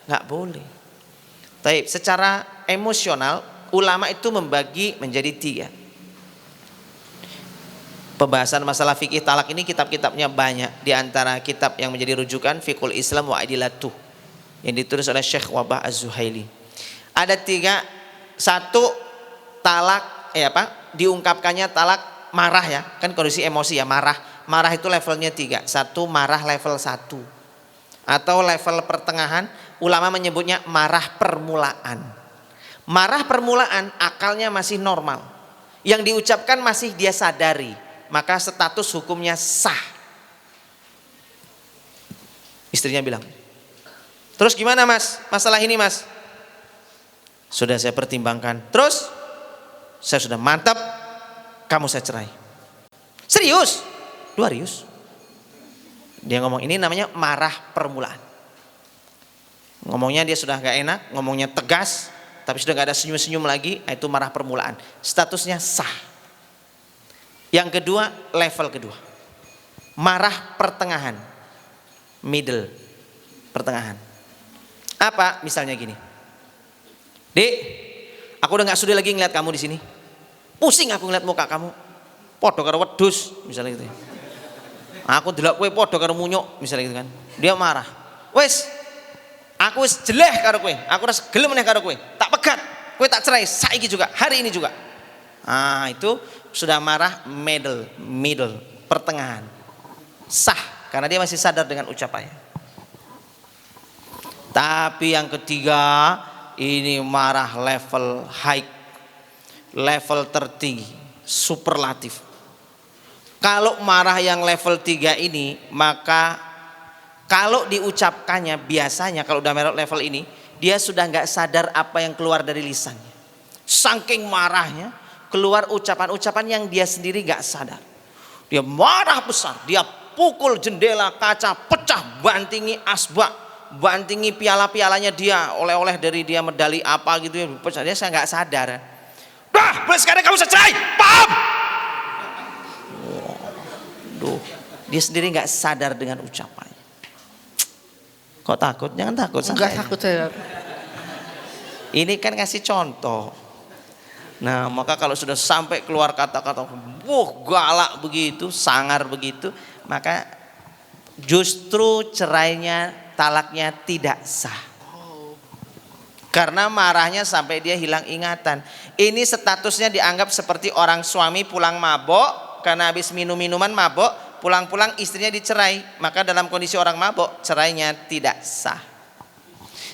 [SPEAKER 3] Nggak boleh. Tapi secara emosional ulama itu membagi menjadi 3. Pembahasan masalah fikih talak ini kitab-kitabnya banyak. Di antara kitab yang menjadi rujukan Fiqhul Islam wa Adilatuh yang ditulis oleh Syekh Wabah Az-Zuhaili. Ada 3. 1 talak diungkapkannya talak marah ya. Kan kondisi emosi ya, Marah itu levelnya 3. 1 marah level 1. Atau level pertengahan, ulama menyebutnya marah permulaan. Marah permulaan akalnya masih normal. Yang diucapkan masih dia sadari, maka status hukumnya sah. Istrinya bilang, terus gimana mas? Masalah ini mas? Sudah saya pertimbangkan. Terus? Saya sudah mantap, kamu saya cerai. Serius? 2 rius. Dia ngomong ini namanya marah permulaan. Ngomongnya dia sudah gak enak, ngomongnya tegas, tapi sudah gak ada senyum-senyum lagi, itu marah permulaan. Statusnya sah. Yang kedua, level kedua. Marah pertengahan. Middle. Pertengahan. Apa? Misalnya gini. Dek, aku udah gak sudi lagi ngeliat kamu di sini. Pusing aku ngeliat muka kamu. Podo karo wedhus, misalnya gitu ya. Aku delok kowe padha karo munyuk misalnya gitu kan. Dia marah. Wes, aku wis jeleh karo kowe. Aku ora gelem meneh karo kowe. Tak pegat. Kowe tak cerai saiki juga, hari ini juga. Itu sudah marah middle, pertengahan. Sah karena dia masih sadar dengan ucapannya. Tapi yang ketiga, ini marah level high. Level tertinggi, superlatif. Kalau marah yang level 3 ini, maka kalau diucapkannya biasanya kalau udah merek level ini, dia sudah nggak sadar apa yang keluar dari lisannya. Saking marahnya keluar ucapan-ucapan yang dia sendiri nggak sadar. Dia marah besar, dia pukul jendela kaca, pecah, bantingi asbak, bantingi piala-pialanya dia, oleh-oleh dari dia medali apa gitu ya, pecah. Dia saya nggak sadar. Dah, sekarang kamu cerai, paham? Dia sendiri nggak sadar dengan ucapannya. Kok takut? Jangan takut.
[SPEAKER 2] Enggak takut saya.
[SPEAKER 3] Ini kan kasih contoh. Nah, maka kalau sudah sampai keluar kata-kata, galak begitu, sangar begitu, maka justru cerainya, talaknya tidak sah. Karena marahnya sampai dia hilang ingatan. Ini statusnya dianggap seperti orang suami pulang mabok karena habis minum minuman mabok. Pulang-pulang istrinya dicerai, maka dalam kondisi orang mabok cerainya tidak sah.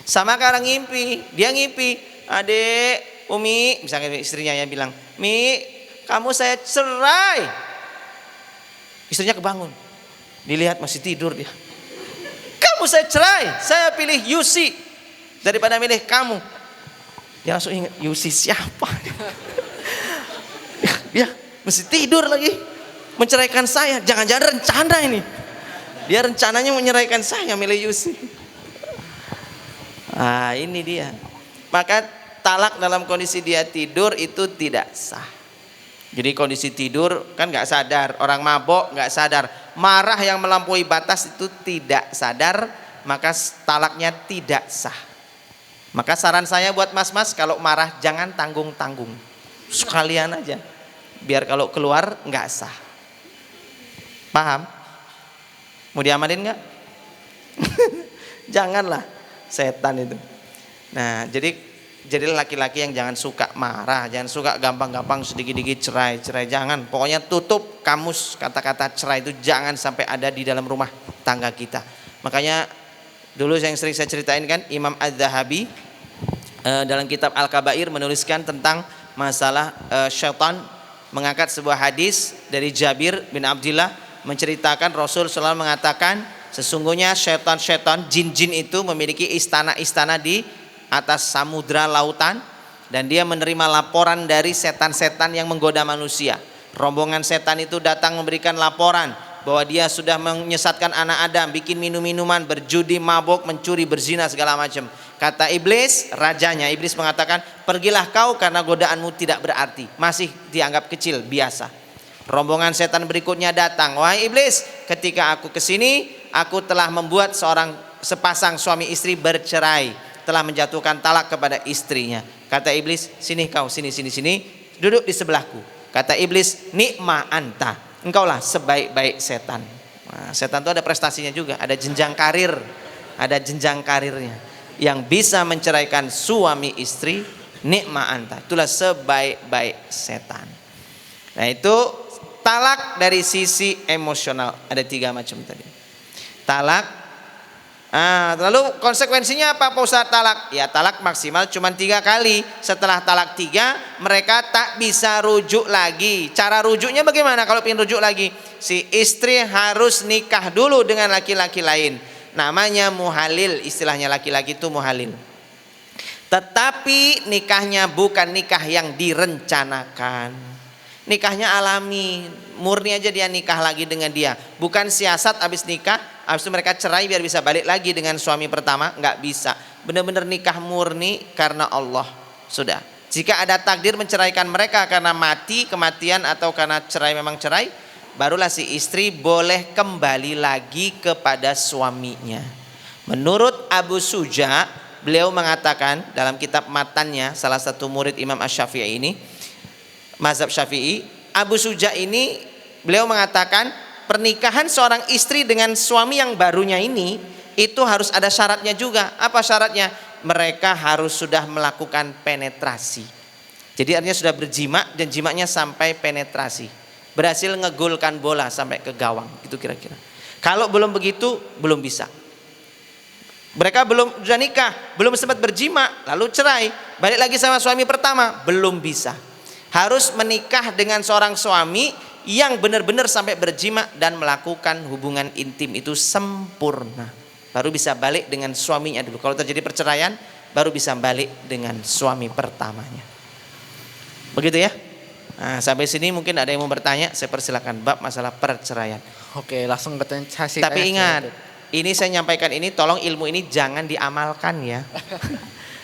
[SPEAKER 3] Sama kayak ngimpi, dia ngimpi, adek, Umi, misalnya istrinya yang bilang, Mi, kamu saya cerai. Istrinya kebangun, dilihat masih tidur dia. Kamu saya cerai, saya pilih Yusi daripada milih kamu. Dia langsung ingat, Yusi siapa? Ya, mesti tidur lagi. Menceraikan saya, jangan-jangan rencana ini. Dia rencananya menyeraikan saya, milih Yusi. Ah, ini dia. Maka talak dalam kondisi dia tidur itu tidak sah. Jadi kondisi tidur kan nggak sadar, orang mabok nggak sadar, marah yang melampaui batas itu tidak sadar, maka talaknya tidak sah. Maka saran saya buat mas-mas, kalau marah jangan tanggung-tanggung, sekalian aja, biar kalau keluar nggak sah. Paham? Mau diamalin nggak? Janganlah, setan itu. Nah, jadi laki-laki yang jangan suka marah, jangan suka gampang-gampang sedikit-dikit cerai, jangan. Pokoknya tutup kamus kata-kata cerai itu jangan sampai ada di dalam rumah tangga kita. Makanya dulu yang sering saya ceritain kan, Imam Az-Zahabi dalam kitab Al-Kabair menuliskan tentang masalah syaitan, mengangkat sebuah hadis dari Jabir bin Abdullah menceritakan Rasul selalu mengatakan sesungguhnya syaitan-syaitan, jin-jin itu memiliki istana-istana di atas samudra lautan, dan dia menerima laporan dari setan-setan yang menggoda manusia. Rombongan setan itu datang memberikan laporan bahwa dia sudah menyesatkan anak Adam, bikin minum-minuman, berjudi, mabuk, mencuri, berzina, segala macam. Kata iblis, rajanya, iblis mengatakan, pergilah kau karena godaanmu tidak berarti, masih dianggap kecil, biasa. Rombongan setan berikutnya datang, wahai iblis, ketika aku kesini, aku telah membuat sepasang suami istri bercerai, telah menjatuhkan talak kepada istrinya. Kata iblis, sini kau, sini, duduk di sebelahku. Kata iblis, nikma anta, engkaulah sebaik-baik setan. Nah, setan itu ada prestasinya juga, ada jenjang karir, ada jenjang karirnya. Yang bisa menceraikan suami istri, nikma anta, itulah sebaik-baik setan. Nah itu talak dari sisi emosional, ada 3 macam tadi. Talak, lalu konsekuensinya apa Pak Ustaz talak? Ya talak maksimal cuma 3 kali. Setelah talak 3 mereka tak bisa rujuk lagi. Cara rujuknya bagaimana kalau ingin rujuk lagi? Si istri harus nikah dulu dengan laki-laki lain. Namanya muhalil, istilahnya laki-laki itu muhalil. Tetapi nikahnya bukan nikah yang direncanakan. Nikahnya alami, murni aja dia nikah lagi dengan dia. Bukan siasat habis nikah, habis itu mereka cerai biar bisa balik lagi dengan suami pertama, nggak bisa. Benar-benar nikah murni karena Allah. Sudah. Jika ada takdir menceraikan mereka karena mati, kematian atau karena cerai memang cerai, barulah si istri boleh kembali lagi kepada suaminya. Menurut Abu Suja, beliau mengatakan dalam kitab matannya, salah satu murid Imam Asy-Syafi'i ini, mazhab Syafi'i, Abu Suja ini beliau mengatakan pernikahan seorang istri dengan suami yang barunya ini itu harus ada syaratnya juga. Apa syaratnya? Mereka harus sudah melakukan penetrasi. Jadi artinya sudah berjima dan jimaknya sampai penetrasi. Berhasil ngegolkan bola sampai ke gawang, gitu kira-kira. Kalau belum begitu belum bisa. Mereka belum sudah nikah, belum sempat berjima, lalu cerai, balik lagi sama suami pertama, belum bisa. Harus menikah dengan seorang suami yang benar-benar sampai berjima dan melakukan hubungan intim itu sempurna, baru bisa balik dengan suaminya dulu. Kalau terjadi perceraian baru bisa balik dengan suami pertamanya. Begitu ya. Nah, sampai sini mungkin ada yang mau bertanya, saya persilakan bab masalah perceraian.
[SPEAKER 2] Oke, langsung kasih.
[SPEAKER 3] Tapi ingat, ini saya nyampaikan ini, tolong ilmu ini jangan diamalkan ya.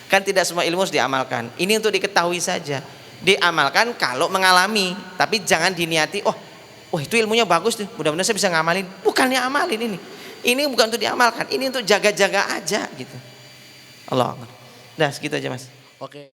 [SPEAKER 3] Kan tidak semua ilmu harus diamalkan. Ini untuk diketahui saja. Diamalkan kalau mengalami, tapi jangan diniati, oh itu ilmunya bagus tuh, mudah-mudahan saya bisa ngamalin. Bukannya amalin ini. Ini bukan untuk diamalkan, ini untuk jaga-jaga aja gitu. Allah. Dah segitu aja Mas.
[SPEAKER 2] Oke.